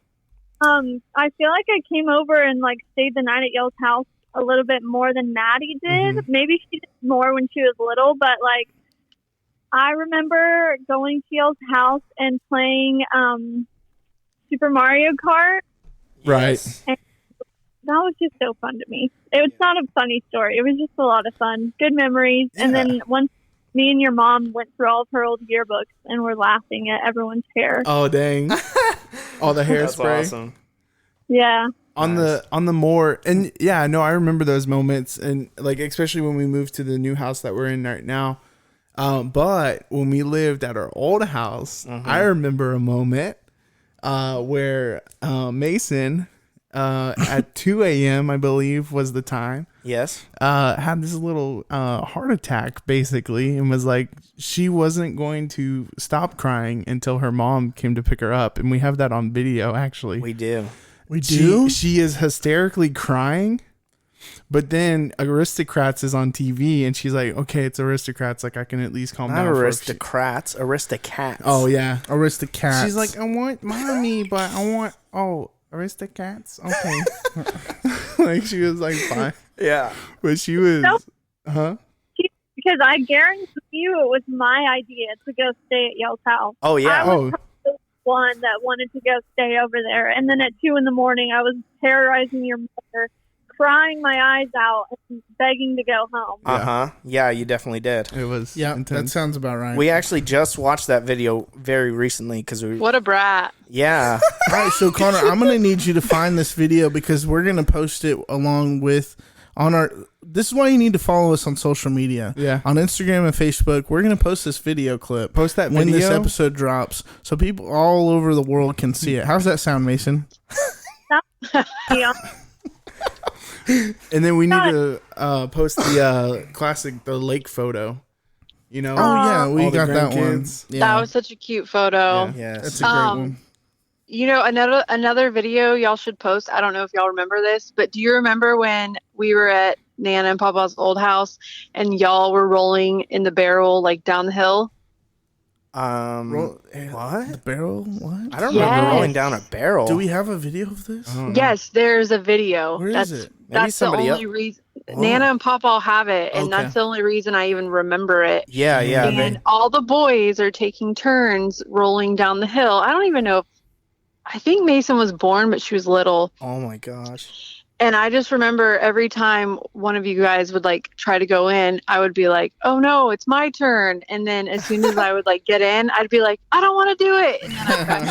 I feel like I came over and like stayed the night at y'all's house a little bit more than Maddie did. Maybe she did more when she was little, but like I remember going to y'all's house and playing Super Mario Kart. Right. And that was just so fun to me. It was not a funny story. It was just a lot of fun. Good memories. Yeah. And then once me and your mom went through all of her old yearbooks and were laughing at everyone's hair. Oh dang. All the That's hairspray. awesome. Yeah. On the more, and yeah, no, I remember those moments, and like especially when we moved to the new house that we're in right now. But when we lived at our old house, I remember a moment where Mason at 2 a.m. I believe was the time, Yes. had this little heart attack basically, and was like she wasn't going to stop crying until her mom came to pick her up, and we have that on video actually. We do. We do? She is hysterically crying. But then Aristocrats is on TV, and she's like, "Okay, it's Aristocrats. Like I can at least calm Not down." aristocrats, aristocats. Oh yeah, Aristocats. she's like, "I want mommy, but I want Aristocats." Okay, like she was like fine, yeah. but she was, Nope. huh? Because I guarantee you it was my idea to go stay at y'all's house. Oh yeah. I was the one that wanted to go stay over there. And then at 2 a.m, I was terrorizing your mother, crying my eyes out and begging to go home. Yeah, you definitely did. It was Yeah, that intense. sounds about right. We actually just watched that video very recently because we. What a brat. Yeah. All right, so Connor, I'm going to need you to find this video because we're going to post it along with on our. This is why you need to follow us on social media. Yeah. On Instagram and Facebook, we're going to post this video clip. Post that when this video? episode drops, so people all over the world can see it. How's that sound, Mason? Yeah. And then we need to post the classic, the lake photo. You know? Oh yeah, we all the got that one. grandkids. Yeah, That was such a cute photo. Yeah. Yes. that's a great one. You know, another video y'all should post. I don't know if y'all remember this, but do you remember when we were at Nana and Papa's old house and y'all were rolling in the barrel like down the hill? What? What? Barrel? What? I don't Yes. remember rolling down a barrel. Do we have a video of this? I don't know. Yes, there's a video. Where is that's it? Maybe that's the somebody only else- reason. Oh. Nana and Papa have it, and Okay. that's the only reason I even remember it. Yeah, yeah. And all the boys are taking turns rolling down the hill. I don't even know if I think Mason was born, but she was little. Oh my gosh. And I just remember every time one of you guys would like try to go in, I would be like, "Oh no, it's my turn!" And then as soon as I would like get in, I'd be like, "I don't want to do it," and then I'd back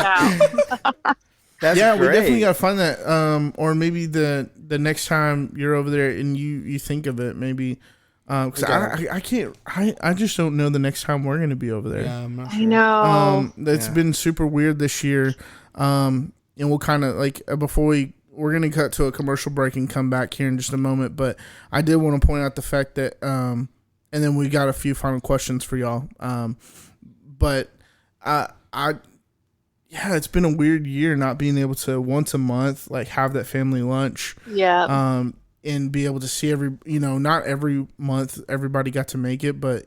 out. That's yeah, great. we definitely got to find that. Or maybe the next time you're over there and you think of it, maybe. Because I can't. I just don't know the next time we're going to be over there. Yeah, I'm not I sure. know. That's been super weird this year. And we'll kind of like before we're going to cut to a commercial break and come back here in just a moment. But I did want to point out the fact that, and then we got a few final questions for y'all. But yeah, it's been a weird year not being able to once a month like have that family lunch. Yeah. And be able to see not every month everybody got to make it, but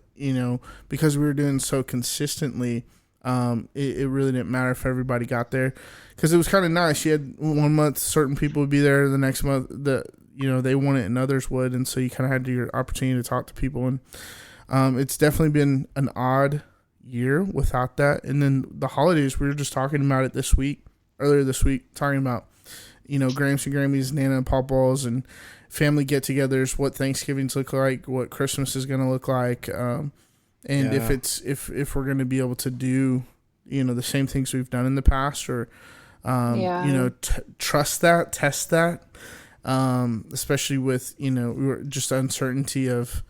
because we were doing so consistently, it really didn't matter if everybody got there, because it was kind of nice. You had 1 month certain people would be there, the next month they want it and others would, and so you kind of had your opportunity to talk to people, and it's definitely been an odd year without that. And then the holidays, we were just talking about it earlier this week, talking about Gramps and Grammys, Nana and Papa's, and family get-togethers, what Thanksgivings look like, what Christmas is going to look like, and if we're going to be able to do the same things we've done in the past, or trust that, test that, especially with just uncertainty of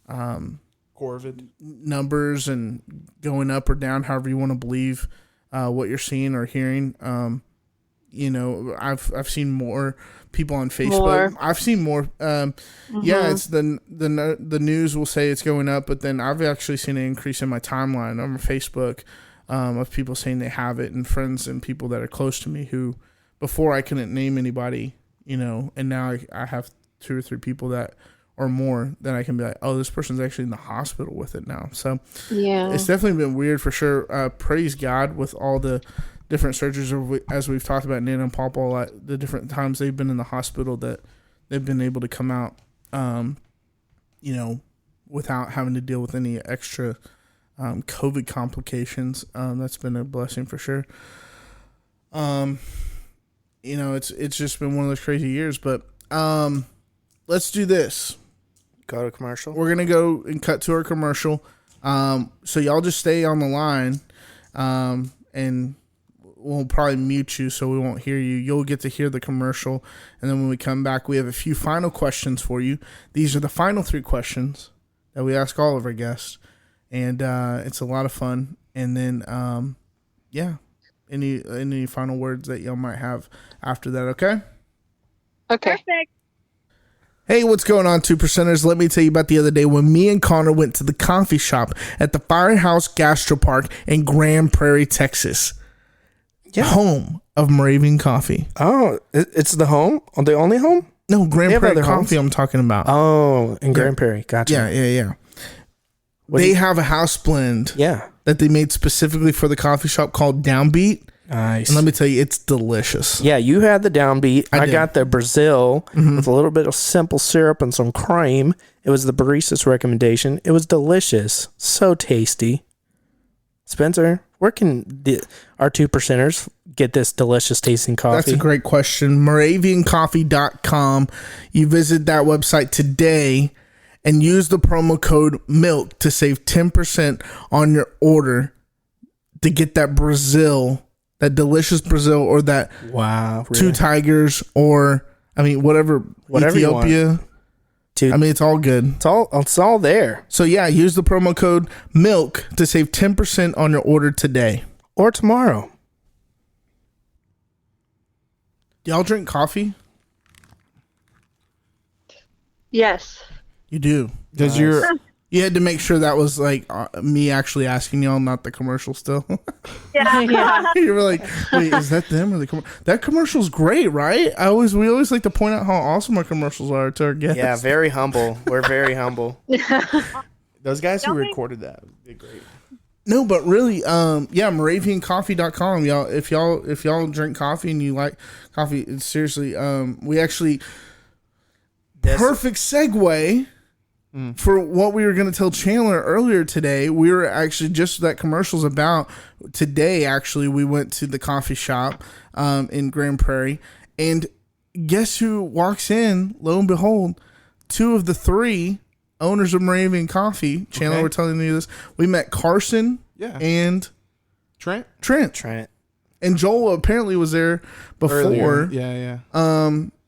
Corvid numbers and going up or down, however you want to believe what you're seeing or hearing. I've seen more people on Facebook. I've seen more. Yeah, it's the news will say it's going up, but then I've actually seen an increase in my timeline on Facebook of people saying they have it, and friends and people that are close to me who before I couldn't name anybody, and now I have 2 or 3 people that or more that I can be like, oh, this person's actually in the hospital with it now. So Yeah. it's definitely been weird for sure. Praise God with all the different surgeries, as we've talked about Nana and Papa, the different times they've been in the hospital, that they've been able to come out, without having to deal with any extra COVID complications. That's been a blessing for sure. It's just been one of those crazy years, but let's do this. Go to commercial. We're going to go and cut to our commercial. So y'all just stay on the line, and we'll probably mute you so we won't hear you. You'll get to hear the commercial, and then when we come back, we have a few final questions for you. These are the final 3 questions that we ask all of our guests, and it's a lot of fun. And then, any final words that y'all might have after that, okay? Okay. Perfect. Hey, what's going on, 2%ers? Let me tell you about the other day when me and Connor went to the coffee shop at the Firehouse Gastro Park in Grand Prairie, Texas. Home of Moravian Coffee. Oh, it's the home? The only home? No, Grand have Prairie other Coffee homes? I'm talking about. Oh, in Grand Prairie. Gotcha. Yeah. What do They you- have a house blend Yeah. that they made specifically for the coffee shop called Downbeat. Nice. And let me tell you, it's delicious. Yeah, you had the downbeat. I did. got the Brazil with a little bit of simple syrup and some cream. It was the barista's recommendation. It was delicious. So tasty. Spencer, where can our 2%ers get this delicious tasting coffee? That's a great question. Moraviancoffee.com. You visit that website today and use the promo code MILK to save 10% on your order to get that Brazil, that delicious Brazil, or that Wow. Two Really? Tigers, or whatever Whatever you want. Ethiopia. It's all good. It's all there. So yeah, use the promo code MILK to save 10% on your order today. Or tomorrow. Do y'all drink coffee? Yes. You do. Does your You had to make sure that was like me actually asking y'all, not the commercial still. Yeah. Yeah. You were like, wait, is that them or the commercial? That commercial's great, right? We always like to point out how awesome our commercials are to our guests. Yeah, very humble. We're very humble. those guys who Don't they- recorded that did great. No, but really, MoravianCoffee.com, y'all. If y'all drink coffee and you like coffee, seriously, we actually perfect segue for what we were going to tell Chandler earlier today. We were actually just that commercial's about today. Actually, we went to the coffee shop in Grand Prairie, and guess who walks in? Lo and behold, 2 of the 3 owners of Moravian Coffee. Chandler, Okay. we're telling you this. We met Carson and Trent Trent. and Joel apparently was there before. earlier. Yeah.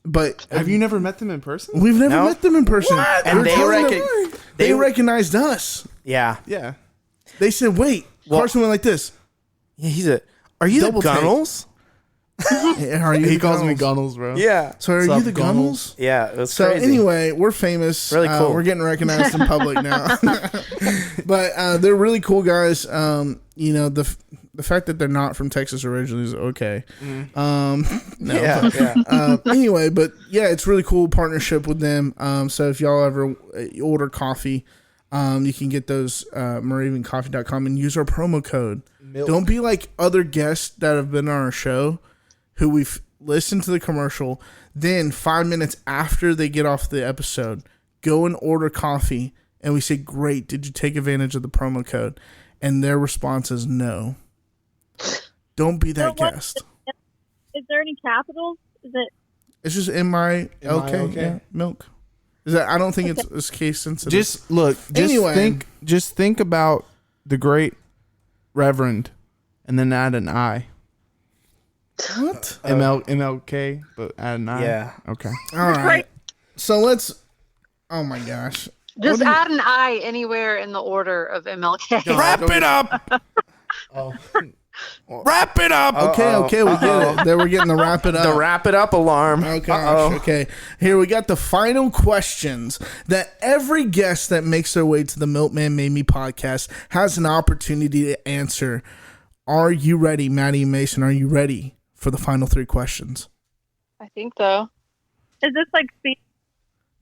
But Have you never met them in person? we've never No. met them in person. And We're they telling reckon- them- they recognized us. Yeah. Yeah. They said, "Wait." Carson went like this. Yeah, are you Double the take. Gunnels? Hey, are you He the calls me Gunnels? Gunnels, bro. Yeah. So are What's you up, the Gunnels? Gunnels? Yeah, it was So crazy. anyway, we're famous. Really cool. We're getting recognized in public now. But they're really cool guys. The fact that they're not from Texas originally is okay. No, yeah. anyway, but yeah, it's really cool partnership with them. So if y'all ever order coffee, you can get those MoravianCoffee.com and use our promo code. Don't be like other guests that have been on our show who we've listened to the commercial, then 5 minutes after they get off the episode, go and order coffee, and we say, "Great, did you take advantage of the promo code?" And their response is no. Don't be that So what- guest. Is there any capitals? Is it? It's just MILK. MILK. Yeah, milk. Is that? I don't think it's case sensitive. Just look. Anyway. Just think about the great Reverend, and then add an I. what? MLK, but add an I. Yeah. Okay. All right. So let's. Oh my gosh. Just What do you- add an I anywhere in the order of MLK. Wrap it up. Wrap it up. Okay, we get it. Then we're getting the wrap it up. The wrap it up alarm. Oh gosh. Okay. Here we got the final questions that every guest that makes their way to the Milkman Made Me podcast has an opportunity to answer. Are you ready, Maddie and Mason? Are you ready for the final 3 questions? I think so. Is this like speed?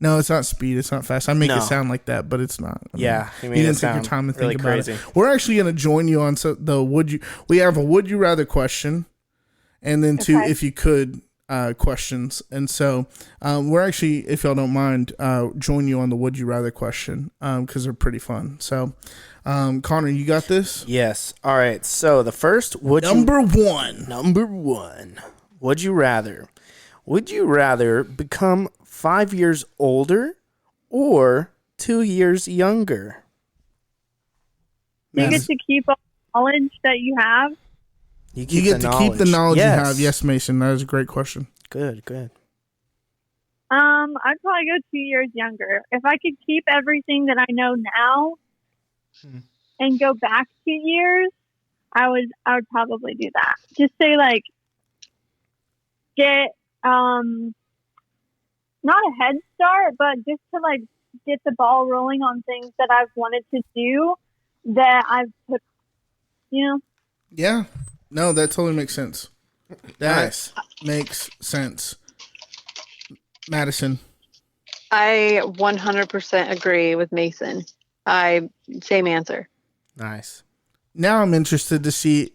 No, it's not speed. It's not fast. I make No. it sound like that, but it's not. I mean, Yeah, you you made it didn't take your sound time to really think about crazy. it. We're actually going to join you on we have a would you rather question, and then 2 Okay. if you could questions. And so we're actually, if y'all don't mind, join you on the would you rather question because they're pretty fun. So Connor, you got this. Yes. All right. So the first Number 1. Number 1. Would you rather? Would you rather become 5 years older or 2 years younger? Do you Yes. get to keep all the knowledge that you have? You get to keep the knowledge you have. Yes, Mason. That is a great question. Good, good. I'd probably go 2 years younger. If I could keep everything that I know now and go back 2 years, I would probably do that. Just say like get not a head start, but just to like get the ball rolling on things that I've wanted to do that I've put, Yeah. No, that totally makes sense. That makes sense. Madison. I 100% agree with Mason. Same answer. Nice. Now I'm interested to see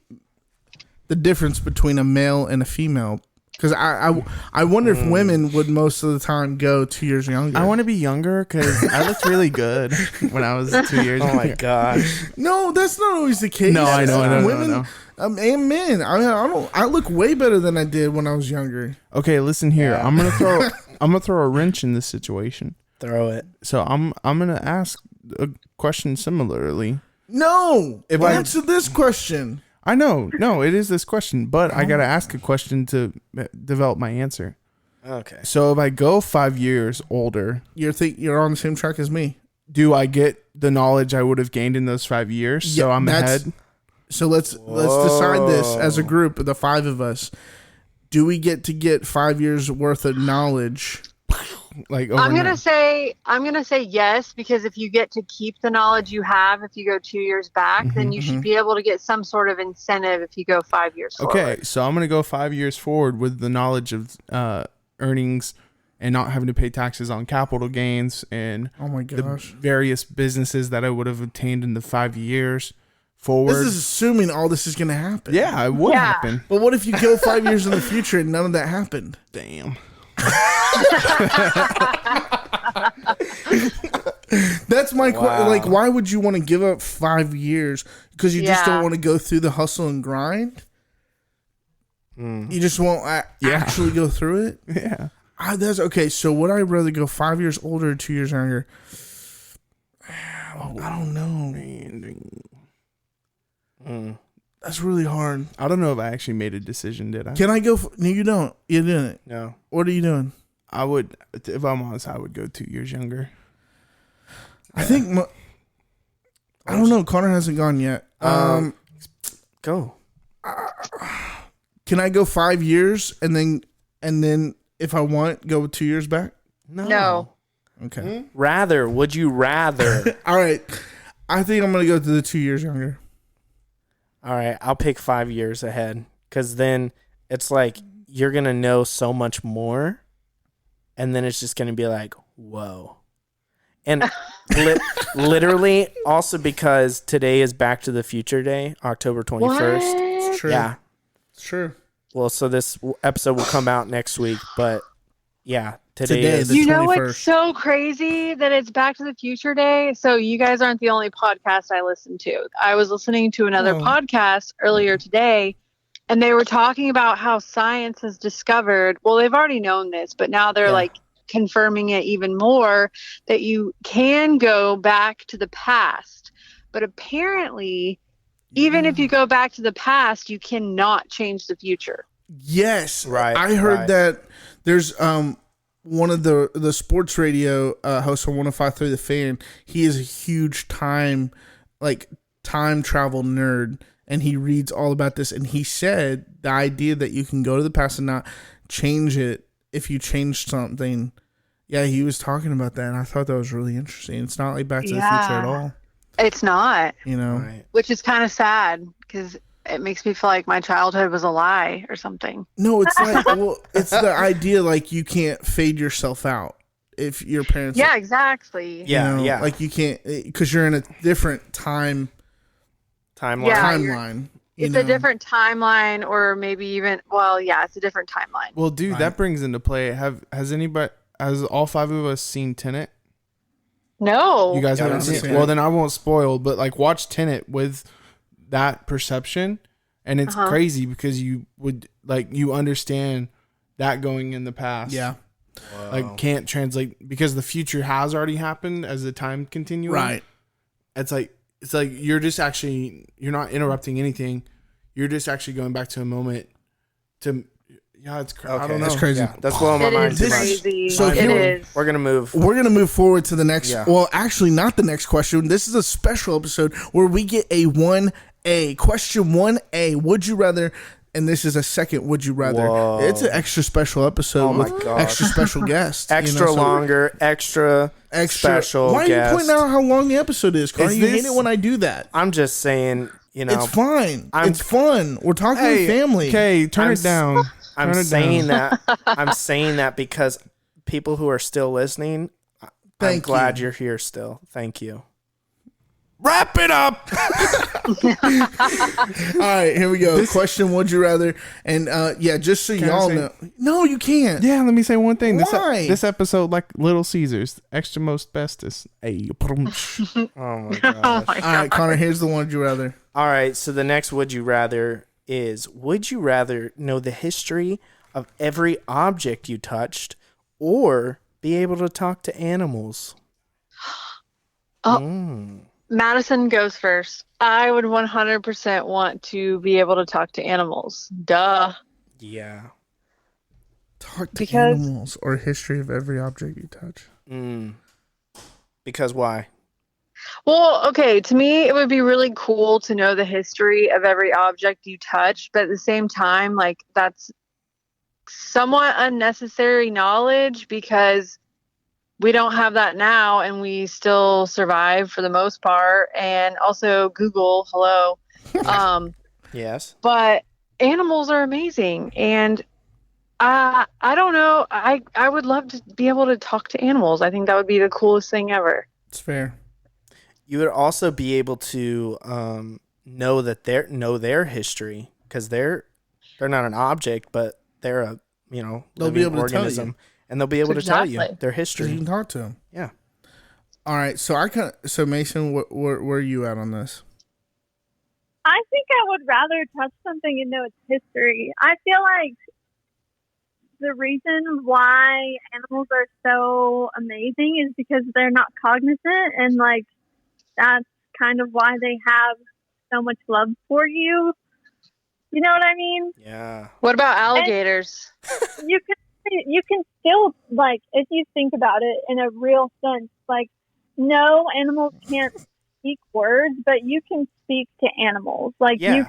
the difference between a male and a female. Because I wonder if women would most of the time go 2 years younger. I want to be younger because I looked really good when I was 2 years younger. Oh my gosh. No, that's not always the case. No, I know. Women and men. I look way better than I did when I was younger. Okay, listen here. Yeah. I'm gonna throw a wrench in this situation. Throw it. So I'm gonna ask a question similarly. No, answer this question. I know, no, it is this question, but I gotta ask a question to develop my answer. Okay. So if I go 5 years older, You're on the same track as me. do I get the knowledge I would have gained in those 5 years? So I'm ahead. So let's decide this as a group of the five of us. Do we get 5 years worth of knowledge? Like I'm overnight? gonna say yes, because if you get to keep the knowledge you have if you go 2 years back, then you should be able to get some sort of incentive if you go 5 years forward. Okay, so I'm gonna go 5 years forward with the knowledge of earnings and not having to pay taxes on capital gains and Oh my the gosh. various businesses that I would have obtained in the 5 years forward. This is assuming all this is going to happen. Yeah, it would happen. But what if you go 5 years in the future and none of that happened? Damn. That's my question. Wow. Like, why would you want to give up 5 years? Because you just Yeah. don't want to go through the hustle and grind? You just won't actually go through it? Yeah. That's okay. So would I rather go 5 years older or 2 years younger? I don't know. That's really hard. I don't know if I actually made a decision, did I? Can I go? No, you don't. You didn't. No. What are you doing? I would, if I'm honest, I would go 2 years younger. I think. I don't know. Connor hasn't gone yet. Go. Can I go 5 years and then if I want, go 2 years back? No. Okay. Would you rather? All right. I think I'm gonna go to the 2 years younger. All right, I'll pick 5 years ahead, because then it's like you're going to know so much more, and then it's just going to be like, whoa. And literally, also because today is Back to the Future Day, October 21st. It's true. Yeah. It's true. Well, so this episode will come out next week, but yeah, today Today is is You know 21st. what's so crazy that it's Back to the Future Day? So you guys aren't the only podcast I listen to. I was listening to another podcast earlier today, and they were talking about how science has discovered, well, they've already known this, but now they're like confirming it even more, that you can go back to the past. But apparently, even if you go back to the past, you cannot change the future. Yes. Right, I heard right. that there's one of the sports radio hosts on 105.3 The Fan. He is a huge time travel nerd, and he reads all about this. And he said the idea that you can go to the past and not change it if you change something. Yeah, he was talking about that, and I thought that was really interesting. It's not like Back to the Future at all. It's not, You know. Right. which is kind of sad because it makes me feel like my childhood was a lie or something. No, it's like it's the idea like you can't fade yourself out if your parents. Yeah, exactly. you Yeah, know, yeah. Like you can't because you're in a different timeline. Timeline. Yeah. Timeline. you It's know. a different timeline, or maybe even, well, yeah, it's a different timeline. Well, dude, that brings into play. Has all five of us seen Tenet? No. You guys Yeah, I haven't haven't seen seen it. Well, it. then I won't spoil, but like watch Tenet with that perception, and it's crazy because you understand that going in the past. Yeah. Like can't translate because the future has already happened as the time continuum. Right. It's like you're not interrupting anything. You're just actually going back to a moment to it's I don't know. That's crazy. Yeah, that's blowing my It mind is too much. crazy. So It here- is. We're going to move. We're going to move forward to the next. Yeah. Well, actually, not the next question. This is a special episode where we get a 1A. Question 1A. Would you rather? And this is a second would you rather. Whoa. It's an extra special episode Oh my with gosh. extra special guest. Extra so longer, extra special Why are guest. you pointing out how long the episode is, Carter? Is You hate this- it when I do that. I'm just saying, You know, It's fine. I'm- It's fun. We're talking Hey, family. Okay, turn it down. I'm Turn it saying down. that. I'm saying that because people who are still listening, I'm Thank glad you. you're here still. Thank you. Wrap it up. All right, here we go. Question: Would you rather? And yeah, just so Can I y'all say- know. No, you can't. Yeah, let me say one thing. Why? This episode, like Little Caesars, extra most bestest. Hey, Oh my Oh gosh. my All right, God. Connor. Here's the one. Would you rather? All right, so the next would you rather is would you rather know the history of every object you touched or be able to talk to animals? Oh. Madison goes first. I would 100% want to be able to talk to animals. Duh. Yeah. Talk to Because- animals or history of every object you touch. Because why? Well, okay, to me, it would be really cool to know the history of every object you touch, but at the same time, like, that's somewhat unnecessary knowledge because we don't have that now and we still survive for the most part. And also, Google, hello. Yes. But animals are amazing. And I don't know. I would love to be able to talk to animals. I think that would be the coolest thing ever. It's fair. You would also be able to know their history because they're not an object, but they're a They'll living be able to tell organism, you. and they'll be able to tell you Exactly. their Because you history. can talk to them. Yeah. All right. So So Mason, where are you at on this? I think I would rather touch something and know its history. I feel like the reason why animals are so amazing is because they're not cognizant, and like that's kind of why they have so much love for you. You know what I mean? Yeah. What about alligators? You can still, like, if you think about it in a real sense, like, no, animals can't speak words, but you can speak to animals. Like, Yeah. you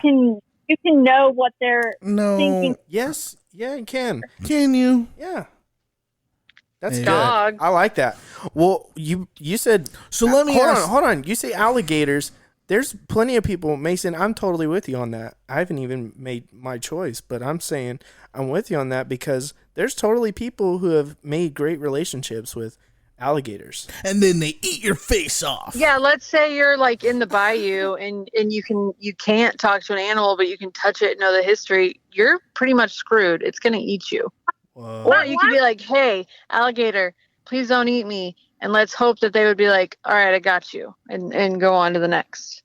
can know what they're No. thinking. Yes. Yeah, you can. Can you? Yeah. That's Yeah. good. Dog. I like that. Well, you said So let me ask. hold on. You say alligators. There's plenty of people, Mason. I'm totally with you on that. I haven't even made my choice, but I'm saying I'm with you on that because there's totally people who have made great relationships with alligators. And then they eat your face off. Yeah, let's say you're like in the bayou and you can't talk to an animal, but you can touch it and know the history. You're pretty much screwed. It's gonna eat you. Whoa. Or you could be like, "Hey, alligator, please don't eat me," and let's hope that they would be like, "All right, I got you," and go on to the next.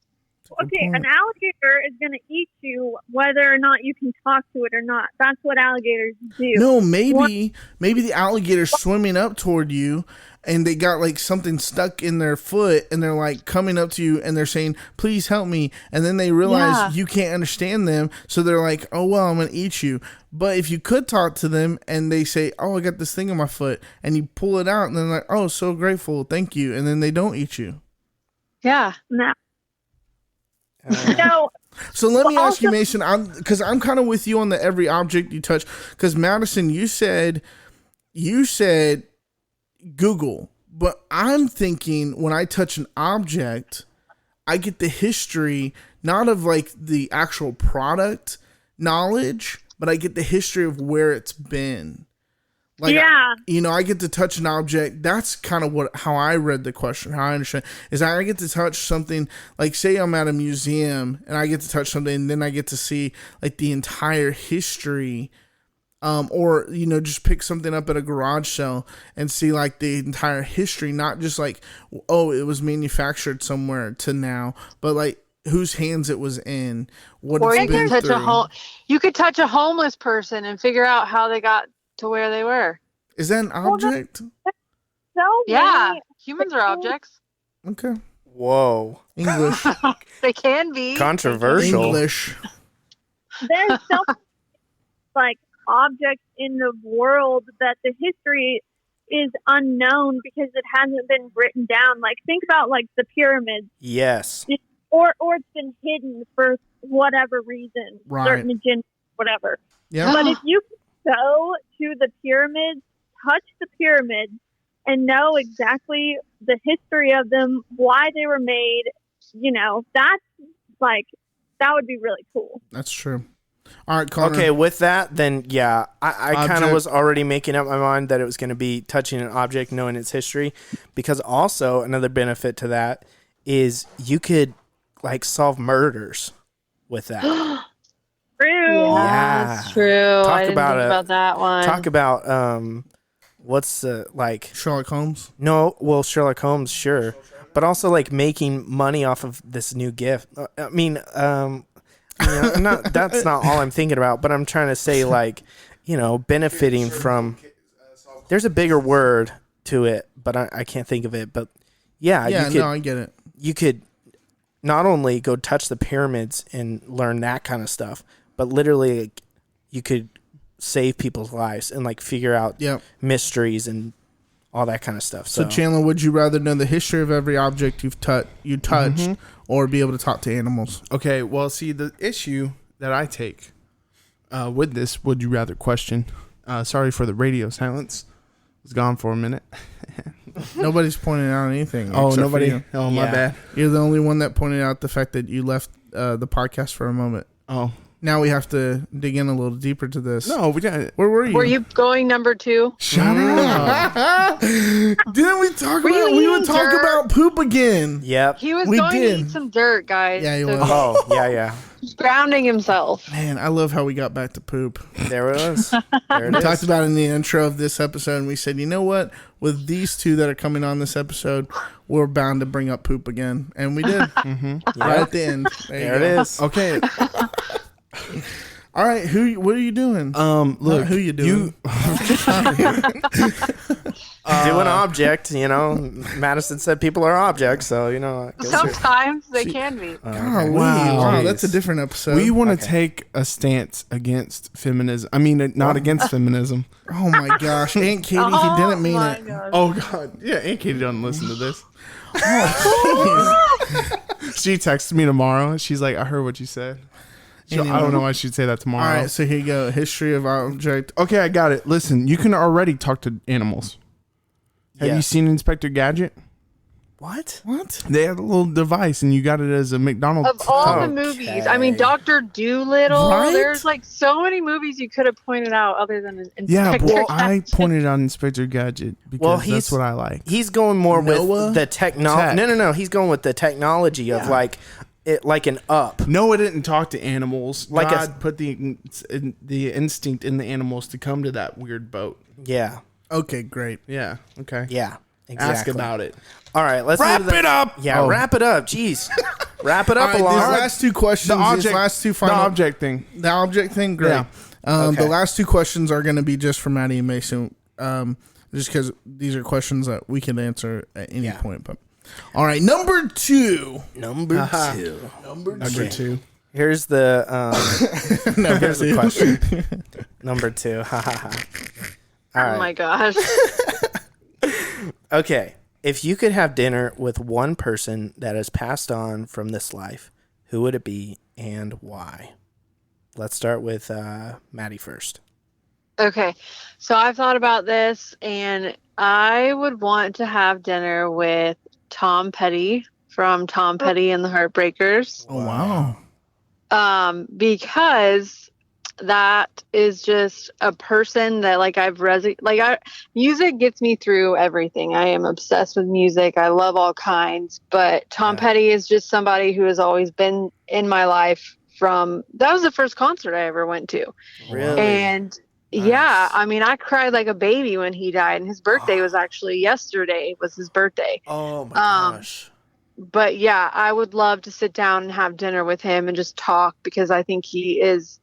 Okay, point. an alligator is going to eat you whether or not you can talk to it or not. That's what alligators do. No, maybe the alligator's swimming up toward you and they got like something stuck in their foot and they're like coming up to you and they're saying, "Please help me." And then they realize Yeah. you can't understand them, so they're like, "Oh well, I'm going to eat you." But if you could talk to them and they say, "Oh, I got this thing in my foot," and you pull it out and they're like, "Oh, so grateful. Thank you." And then they don't eat you. Yeah. No. No, So let me Well, ask you, also- Mason, I'm kind of with you on the every object you touch. Because Madison, you said Google, but I'm thinking when I touch an object, I get the history not of like the actual product knowledge, but I get the history of where it's been. Like, yeah. I get to touch an object. That's kind of how I read the question, how I understand, is I get to touch something, like say I'm at a museum and I get to touch something and then I get to see like the entire history, or, just pick something up at a garage sale and see like the entire history, not just like, oh, it was manufactured somewhere to now, but like whose hands it was in, what Or it's you been could touch through. you could touch a homeless person and figure out how they got to where they were. Is that an object? So Yeah, many, humans are objects. Okay. Whoa. English. They can be. Controversial. English. there's so many, like, objects in the world that the history is unknown because it hasn't been written down. Like, think about like the pyramids, Yes. or it's been hidden for whatever reason, Right. certain agenda, whatever. Yeah. But if you go to the pyramids, touch the pyramids, and know exactly the history of them, why they were made, that's like that would be really cool. That's true. All right, Connor. Okay, with that, then yeah, I kind of Object. was already making up my mind that it was going to be touching an object, knowing its history, because also another benefit to that is you could like solve murders with that. True. Yeah. That's true. Talk I didn't about think it. about that one. Talk about what's like Sherlock Holmes. no, well Sherlock Holmes, sure, but also like making money off of this new gift. I mean, that's not all I'm thinking about, but I'm trying to say like, benefiting from. There's a bigger word to it, but I can't think of it. But yeah, I get it. you could not only go touch the pyramids and learn that kind of stuff, but literally like, you could save people's lives and like figure out Yep. mysteries and all that kind of stuff. So Chandler, would you rather know the history of every object you touched, or be able to talk to animals? Okay, well, see, the issue that I take with this would you rather question, sorry for the radio silence, it's gone for a minute. Nobody's pointing out anything. Oh, except for nobody. you. Oh, my Yeah. bad. You're the only one that pointed out the fact that you left the podcast for a moment. Oh, Now we have to dig in a little deeper to this. no, we got Where were you? Were you going number 2? Shut up. Didn't we talk Were you about? We would eating talk dirt? about poop again. Yep. He was We going did. to eat some dirt, guys. Yeah, he So was. Oh, yeah. he's grounding himself. Man, I love how we got back to poop. There it was. There it We is. talked about it in the intro of this episode, and we said, you know what? With these two that are coming on this episode, we're bound to bring up poop again, and we did. Right at the end. There it is. Okay. All right, what are you doing? Look, Not who you doing? Do an object, Madison said people are objects, so, I guess Sometimes they can be. Golly, wow. wow, that's a different episode. we want to take a stance against feminism. I mean, not against feminism. Oh my gosh, Aunt Katie, he didn't mean my it. gosh. Oh, God. Yeah, Aunt Katie doesn't listen to this. She texted me tomorrow. She's like, I heard what you said. I don't know why she'd say that tomorrow. All right, so here you go. History of object. Okay, I got it. Listen, you can already talk to animals. Have you Yes. seen Inspector Gadget? What? What? They had a little device, and you got it as a McDonald's. Of all the cup. movies, I mean, Dr. Doolittle, Right? there's like so many movies you could have pointed out other than Yeah, Inspector well, I Gadget. pointed out Inspector Gadget because that's what I like. He's going more Noah? with the technology. Tech. No. He's going with the technology of like an up. Noah didn't talk to animals. Like God put the instinct in the animals to come to that weird boat. Yeah. Okay, great. Yeah. Okay. Yeah. Exactly. Ask about it. All right, let's Wrap move to it up. Yeah, Oh. wrap it up. Jeez. Wrap it All up right, along. these last two questions. These last two final. the object thing. The object thing, great. Yeah. Okay. The last two questions are going to be just for Maddie and Mason, just because these are questions that we can answer at any point. But all right, number 2. Number 2. Number 2. Here's the here's the question. Number 2. Ha ha ha. All Oh right. my gosh. Okay. If you could have dinner with one person that has passed on from this life, who would it be and why? Let's start with Maddie first. Okay, so I've thought about this, and I would want to have dinner with Tom Petty from Tom Petty and the Heartbreakers, Oh wow. because that is just a person that music gets me through everything. I am obsessed with music. I love all kinds, but Tom Petty is just somebody who has always been in my life. That was the first concert I ever went to. Really? And yeah, I mean, I cried like a baby when he died, and his birthday was actually yesterday was his birthday. Oh my gosh. But yeah, I would love to sit down and have dinner with him and just talk, because I think he is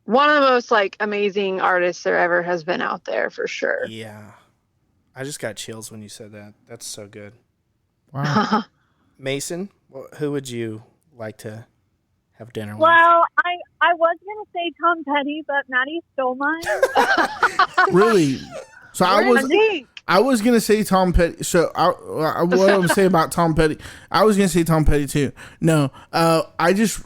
one of the most like amazing artists there ever has been out there, for sure. Yeah. I just got chills when you said that. That's so good. Wow. Mason, who would you like to have dinner with? Well, I was going to say Tom Petty, but Maddie stole mine. Really? So I What do you think? was gonna say Tom Petty. So what I'm gonna say about Tom Petty, I was gonna say Tom Petty too. No, I just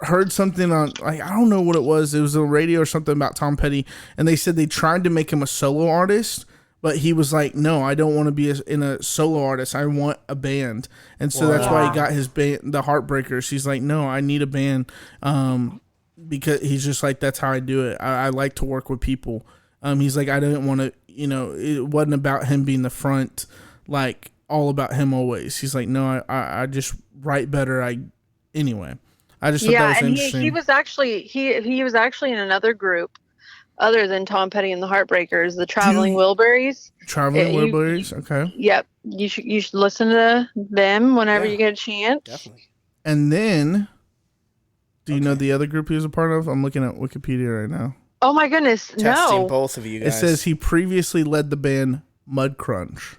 heard something on, like, I don't know what it was. It was a radio or something about Tom Petty, and they said they tried to make him a solo artist, But he was like, no, I don't want to be in a solo artist. I want a band. And so that's why he got his band, the Heartbreakers. He's like, no, I need a band. Because he's just like, that's how I do it. I like to work with people. He's like, I didn't want to, it wasn't about him being the front, like all about him always. He's like, no, I just write better. Anyway, I just thought that was and interesting. he was actually he was actually in another group other than Tom Petty and the Heartbreakers, the Traveling Wilburys. Traveling Wilburys, okay. Yep, you should listen to them whenever you get a chance. Definitely. And then, do you know the other group he was a part of? I'm looking at Wikipedia right now. Oh my goodness, Testing no! both of you guys. It says he previously led the band Mud Crunch.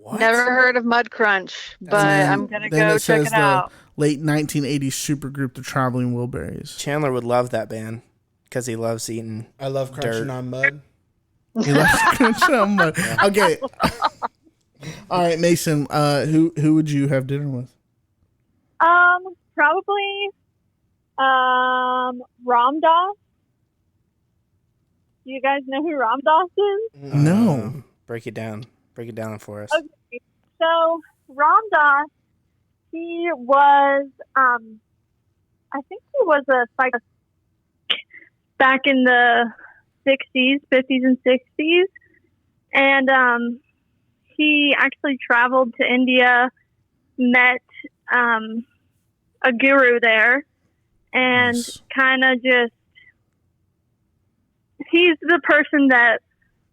What? Never heard of Mud Crunch, but I'm gonna go check it out. Late 1980s supergroup, the Traveling Wilburys. Chandler would love that band because he loves eating. I love crunching dirt. on mud. He loves crunching on mud. Okay. All right, Mason. Who would you have dinner with? Probably Ram Dass. Do you guys know who Ram Dass is? No. Break it down. Break it down for us. Okay. So Ram Dass, he was, I think he was a psychiatrist back in the 60s, 50s and 60s. And he actually traveled to India, met a guru there, and kind of just, he's the person that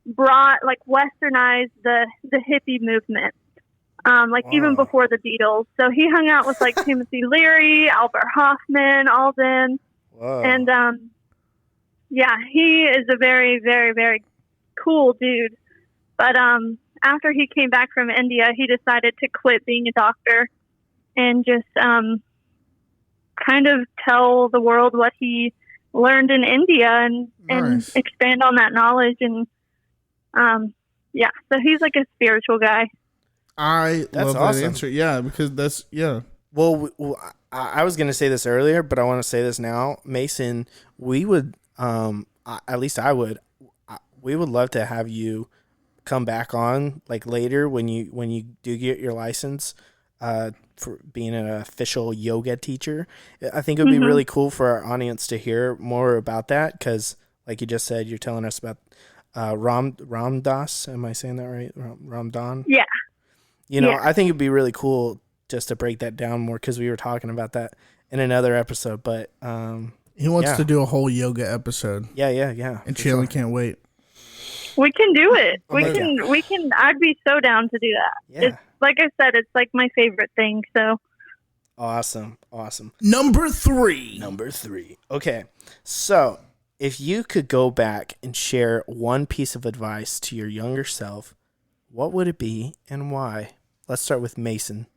brought, like, westernized the hippie movement. Even before the Beatles. So he hung out with like Timothy Leary, Albert Hoffman, all them. Whoa. And he is a very, very, very cool dude. But after he came back from India, he decided to quit being a doctor and just kind of tell the world what he learned in India and expand on that knowledge. And so he's like a spiritual guy. I love awesome. that answer. Yeah, because that's, Well, I was going to say this earlier, but I want to say this now. Mason, we would, at least I would, we would love to have you come back on like later when you do get your license for being an official yoga teacher. I think it would be really cool for our audience to hear more about that because, like you just said, you're telling us about Ram Dass. Am I saying that right? Ram Dass? Yeah. I think it'd be really cool just to break that down more because we were talking about that in another episode. But he wants to do a whole yoga episode. Yeah. And Chandler can't wait. We can do it. We can. I'd be so down to do that. Yeah. It's, like I said, it's like my favorite thing. So awesome. Number three. Okay, so if you could go back and share one piece of advice to your younger self, what would it be and why? Let's start with Mason.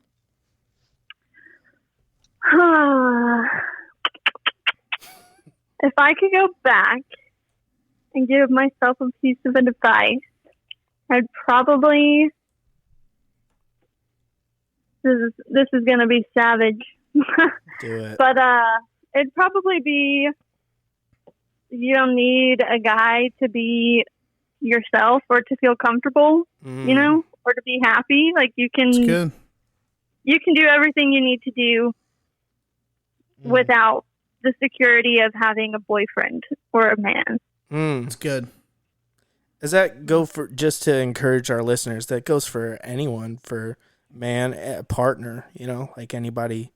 If I could go back and give myself a piece of advice, I'd probably, this is going to be savage, Do it. but it'd probably be, you don't need a guy to be yourself or to feel comfortable, or to be happy. Like you can do everything you need to do without the security of having a boyfriend or a man. It's good. Does that go for, just to encourage our listeners, that goes for anyone, for man, a partner, like anybody,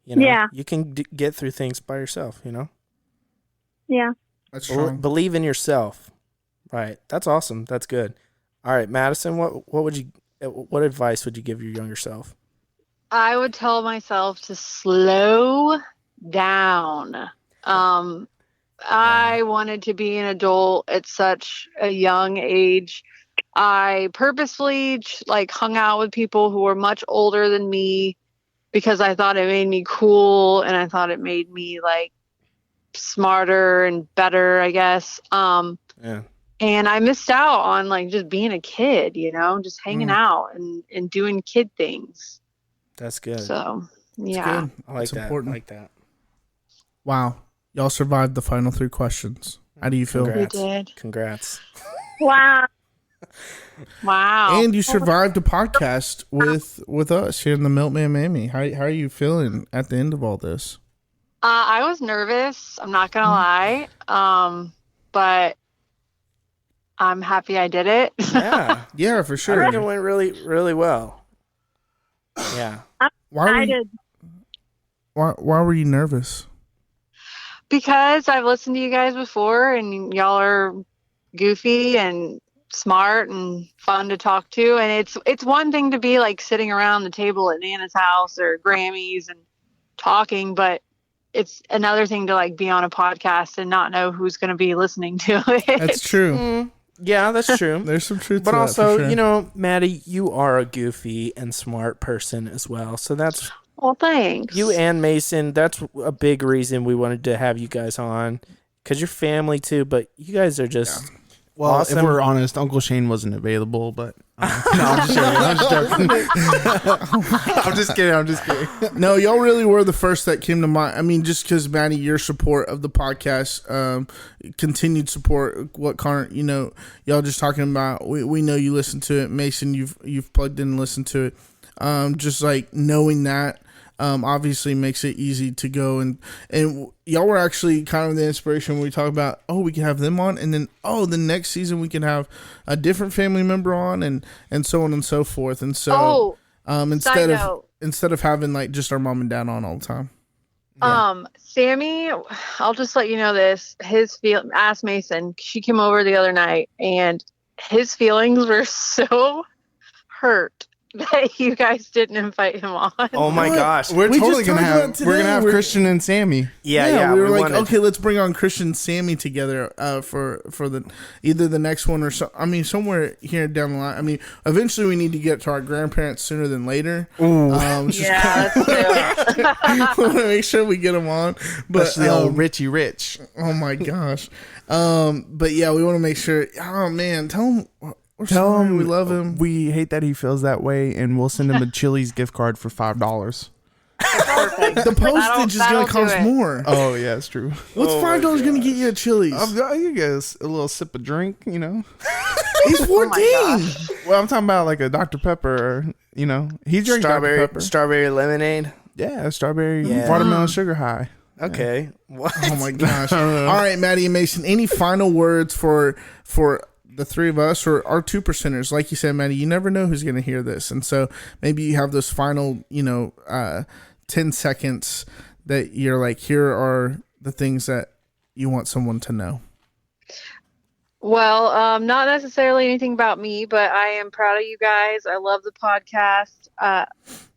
you can get through things by yourself, Yeah. That's strong. Believe in yourself. Right. That's awesome. That's good. All right, Madison, what advice would you give your younger self? I would tell myself to slow down. I wanted to be an adult at such a young age. I purposefully hung out with people who were much older than me because I thought it made me cool and I thought it made me smarter and better, I guess. And I missed out on just being a kid, just hanging out and doing kid things. That's good. So, yeah. Good. I like That's that. important. I like that. Wow. Y'all survived the final 3 questions. How do you feel? Congrats. We did. Congrats. Wow. Wow. And you survived a podcast with us here in the Milkman Made Me. How are you feeling at the end of all this? I was nervous. I'm not gonna lie. But I'm happy I did it. Yeah. Yeah, for I sure. think it went really, really well. Yeah. Why were I you, did. why were you nervous? Because I've listened to you guys before, and y'all are goofy and smart and fun to talk to. And it's one thing to be like sitting around the table at Nana's house or Grammy's and talking, but it's another thing to like be on a podcast and not know who's going to be listening to it. That's true. Yeah, that's true. There's some truth But to also, that, for sure. you know, Maddie, you are a goofy and smart person as well. So that's Well, thanks. you and Mason. That's a big reason we wanted to have you guys on, because you're family too. But you guys are just Well, awesome. if we're honest, Uncle Shane wasn't available, but no, I'm just joking. I'm just kidding. No, y'all really were the first that came to mind. I mean, just because, Maddie, your support of the podcast, continued support, what Connor, you know, y'all just talking about, we know you listen to it. Mason, you've plugged in and listened to it. Just like knowing that, obviously makes it easy to go and y'all were actually kind of the inspiration when we talk about, oh, we can have them on, and then the next season we can have a different family member on, and so on and so forth. And so instead of having like just our mom and dad on all the time. Sammy, I'll just let you know this. Ask Mason. She came over the other night, and his feelings were so hurt that you guys didn't invite him on. oh my gosh. We're We totally just gonna talked have about we're gonna have today. Christian and Sammy. Yeah. we were like, wanted- okay, let's bring on Christian and Sammy together for the either the next one or so. I mean, somewhere here down the line. I mean, eventually we need to get to our grandparents sooner than later. Yeah, that's true. We want to make sure we get them on. But Especially old Richie Rich. oh my gosh, but yeah, we want to make sure. Oh man, tell him. We're Tell sorry, him we love him. We hate that he feels that way, and we'll send him a Chili's gift card for $5. Perfect. The postage is That'll going to cost do it. more. Oh yeah, it's true. What's $5 going to get you at Chili's? You guys a little sip of drink, you know. He's 14. Well, I'm talking about like a Dr. Pepper. You know, he drinks Dr. Pepper. strawberry lemonade. Yeah, strawberry, Yeah. watermelon sugar high. Okay. What? Oh my gosh! All right, Maddie and Mason. Any final words for the three of us or our 2%ers? Like you said, Maddie, you never know who's going to hear this, and so maybe you have those final, 10 seconds that you're like, here are the things that you want someone to know. Well, not necessarily anything about me, but I am proud of you guys. I love the podcast.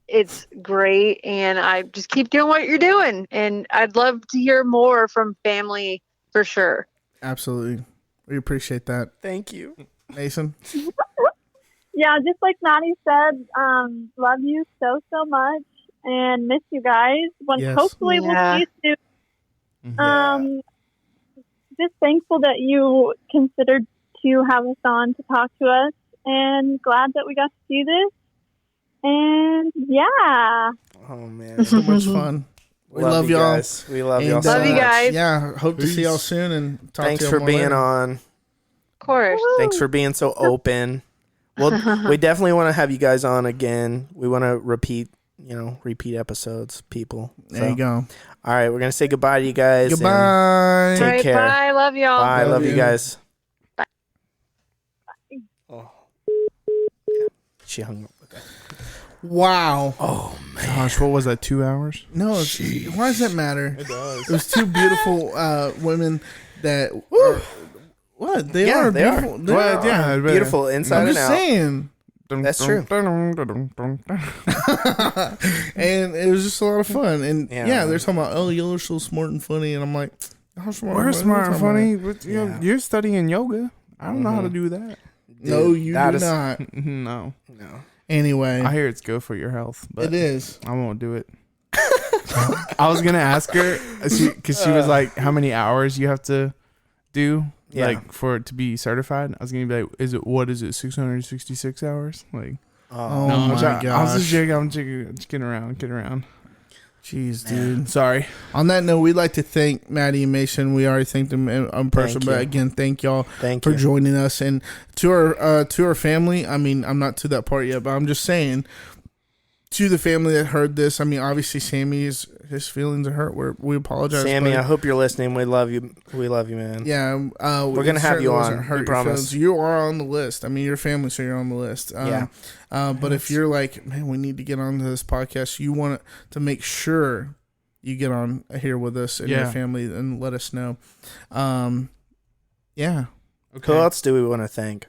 It's great, and I just keep doing what you're doing. And I'd love to hear more from family for sure. Absolutely, we appreciate that, Thank you. Mason. Yeah, just like Maddie said, love you so much and miss you guys. Yes. Hopefully Yeah. we'll see you soon. Just thankful that you considered to have us on to talk to us, and glad that we got to do this. And yeah, Oh man. So much fun. We love you y'all. guys. We love And, y'all so Love you much. guys. Yeah, hope to see y'all soon and talk Thanks to y'all for more being later. on. Of course. Thanks for being so open. Well, we definitely want to have you guys on again. We want to repeat episodes, people. There you go. All right, we're gonna say goodbye to you guys. and Goodbye. Take All right, care. bye. Love y'all. Bye. Love Love you you. guys. Oh. Yeah, she hung up. Okay. Wow. Oh man. Gosh, what was that? 2 hours? No, why does that matter? It does. It was two beautiful women that are, what? They Yeah, are they are. beautiful. They Well, are. yeah, I bet. Beautiful inside I'm and just out. saying. That's true. And it was just a lot of fun. And Yeah. yeah, they're talking about, oh, you're so smart and funny. And I'm like, how smart? We're and smart and What are you funny. talking But, you're studying yoga. I don't know how to do that. about? No, you that do is- not. No. No. Anyway, I hear it's good for your health, but it is. I won't do it. I was gonna ask her because she was like, "How many hours you have to do, Yeah. like for it to be certified?" I was gonna be like, "Is it 666 hours?" Like, Oh no, my I was gosh. just joking. I'm just kidding around. Jeez, dude. Sorry. On that note, we'd like to thank Maddie and Mason. We already thanked them in person, but again, thank y'all for joining us. And to our family, I mean, I'm not to that part yet, but I'm just saying, to the family that heard this, I mean, obviously Sammy's his feelings are hurt. We apologize, Sammy. I hope you're listening. We love you. We love you, man. Yeah, we're gonna have you on. We promise. You are on the list. I mean, your family, so you're on the list. But if you're like, man, we need to get onto this podcast, you want to make sure you get on here with us and your family, and let us know. Yeah. Okay. Who else do we want to thank?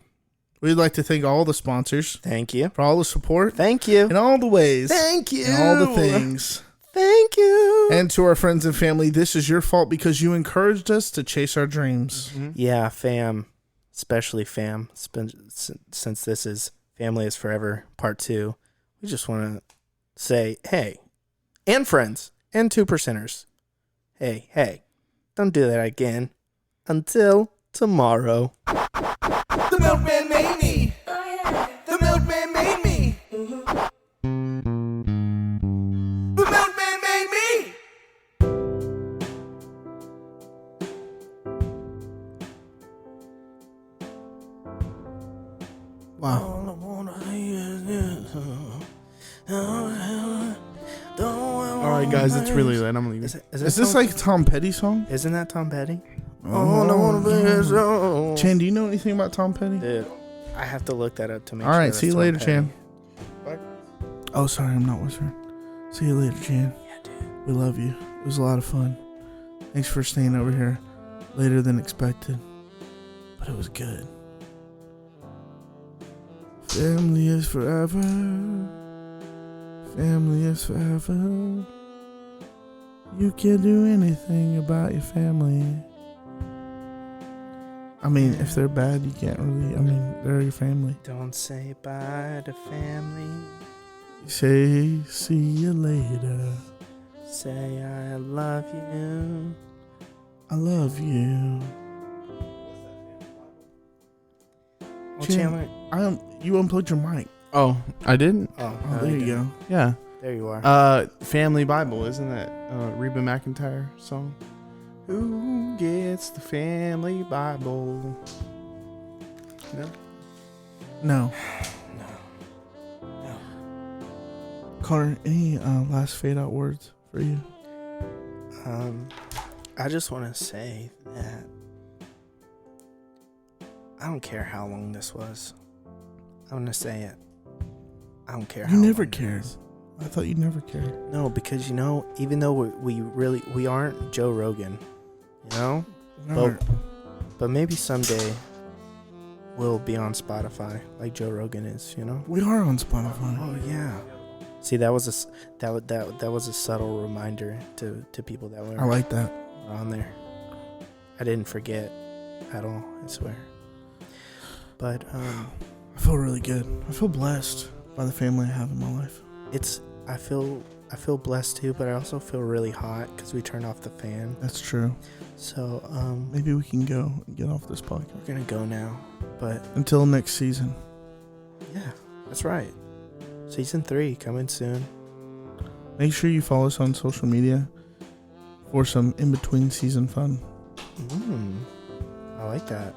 We'd like to thank all the sponsors. Thank you for all the support. Thank you in all the ways. Thank you. And all the things. Thank you. And to our friends and family, this is your fault because you encouraged us to chase our dreams. Mm-hmm. Yeah, fam. Especially fam. Since this is Family is Forever Part 2, we just want to say, hey, and friends, and 2%ers, hey, don't do that again. Until tomorrow. The Milkman made me. Oh, yeah. The Milkman made me. The Milkman made me. Wow. All I wanna hear is All right, guys, it's really late. I'm leaving. Is this like a Tom Petty song? Isn't that Tom Petty? All I wanna be is Chan, do you know anything about Tom Petty? Dude, I have to look that up to make sure. All right, that's see you Tom later, Petty. Chan. What? Oh, sorry, I'm not whispering. See you later, Chan. Yeah, dude. We love you. It was a lot of fun. Thanks for staying over here later than expected, but it was good. Family is forever. Family is forever. You can't do anything about your family. I mean, if they're bad, you can't really. I mean, they're your family. Don't say bye to family. Say, see you later. Say, I love you. I love you. Well, Chandler. You unplugged your mic. Oh, I didn't? Oh, there you go. Yeah. There you are. Family Bible, isn't that Reba McEntire song? Who gets the Family Bible? No? No. Connor, any last fade out words for you? I just want to say that I don't care how long this was. I'm gonna say it. I don't care. You never cared. I thought you never cared. No, because even though we aren't Joe Rogan, but maybe someday we'll be on Spotify like Joe Rogan is. We are on Spotify. Oh yeah. See, that was a subtle reminder to people that were. I like that. On there. I didn't forget at all. I swear. But I feel really good. I feel blessed by the family I have in my life. I feel blessed too, but I also feel really hot because we turned off the fan. That's true. So maybe we can go and get off this podcast. We're gonna go now, but until next season. Yeah, that's right. Season 3 coming soon. Make sure you follow us on social media for some in between season fun. I like that.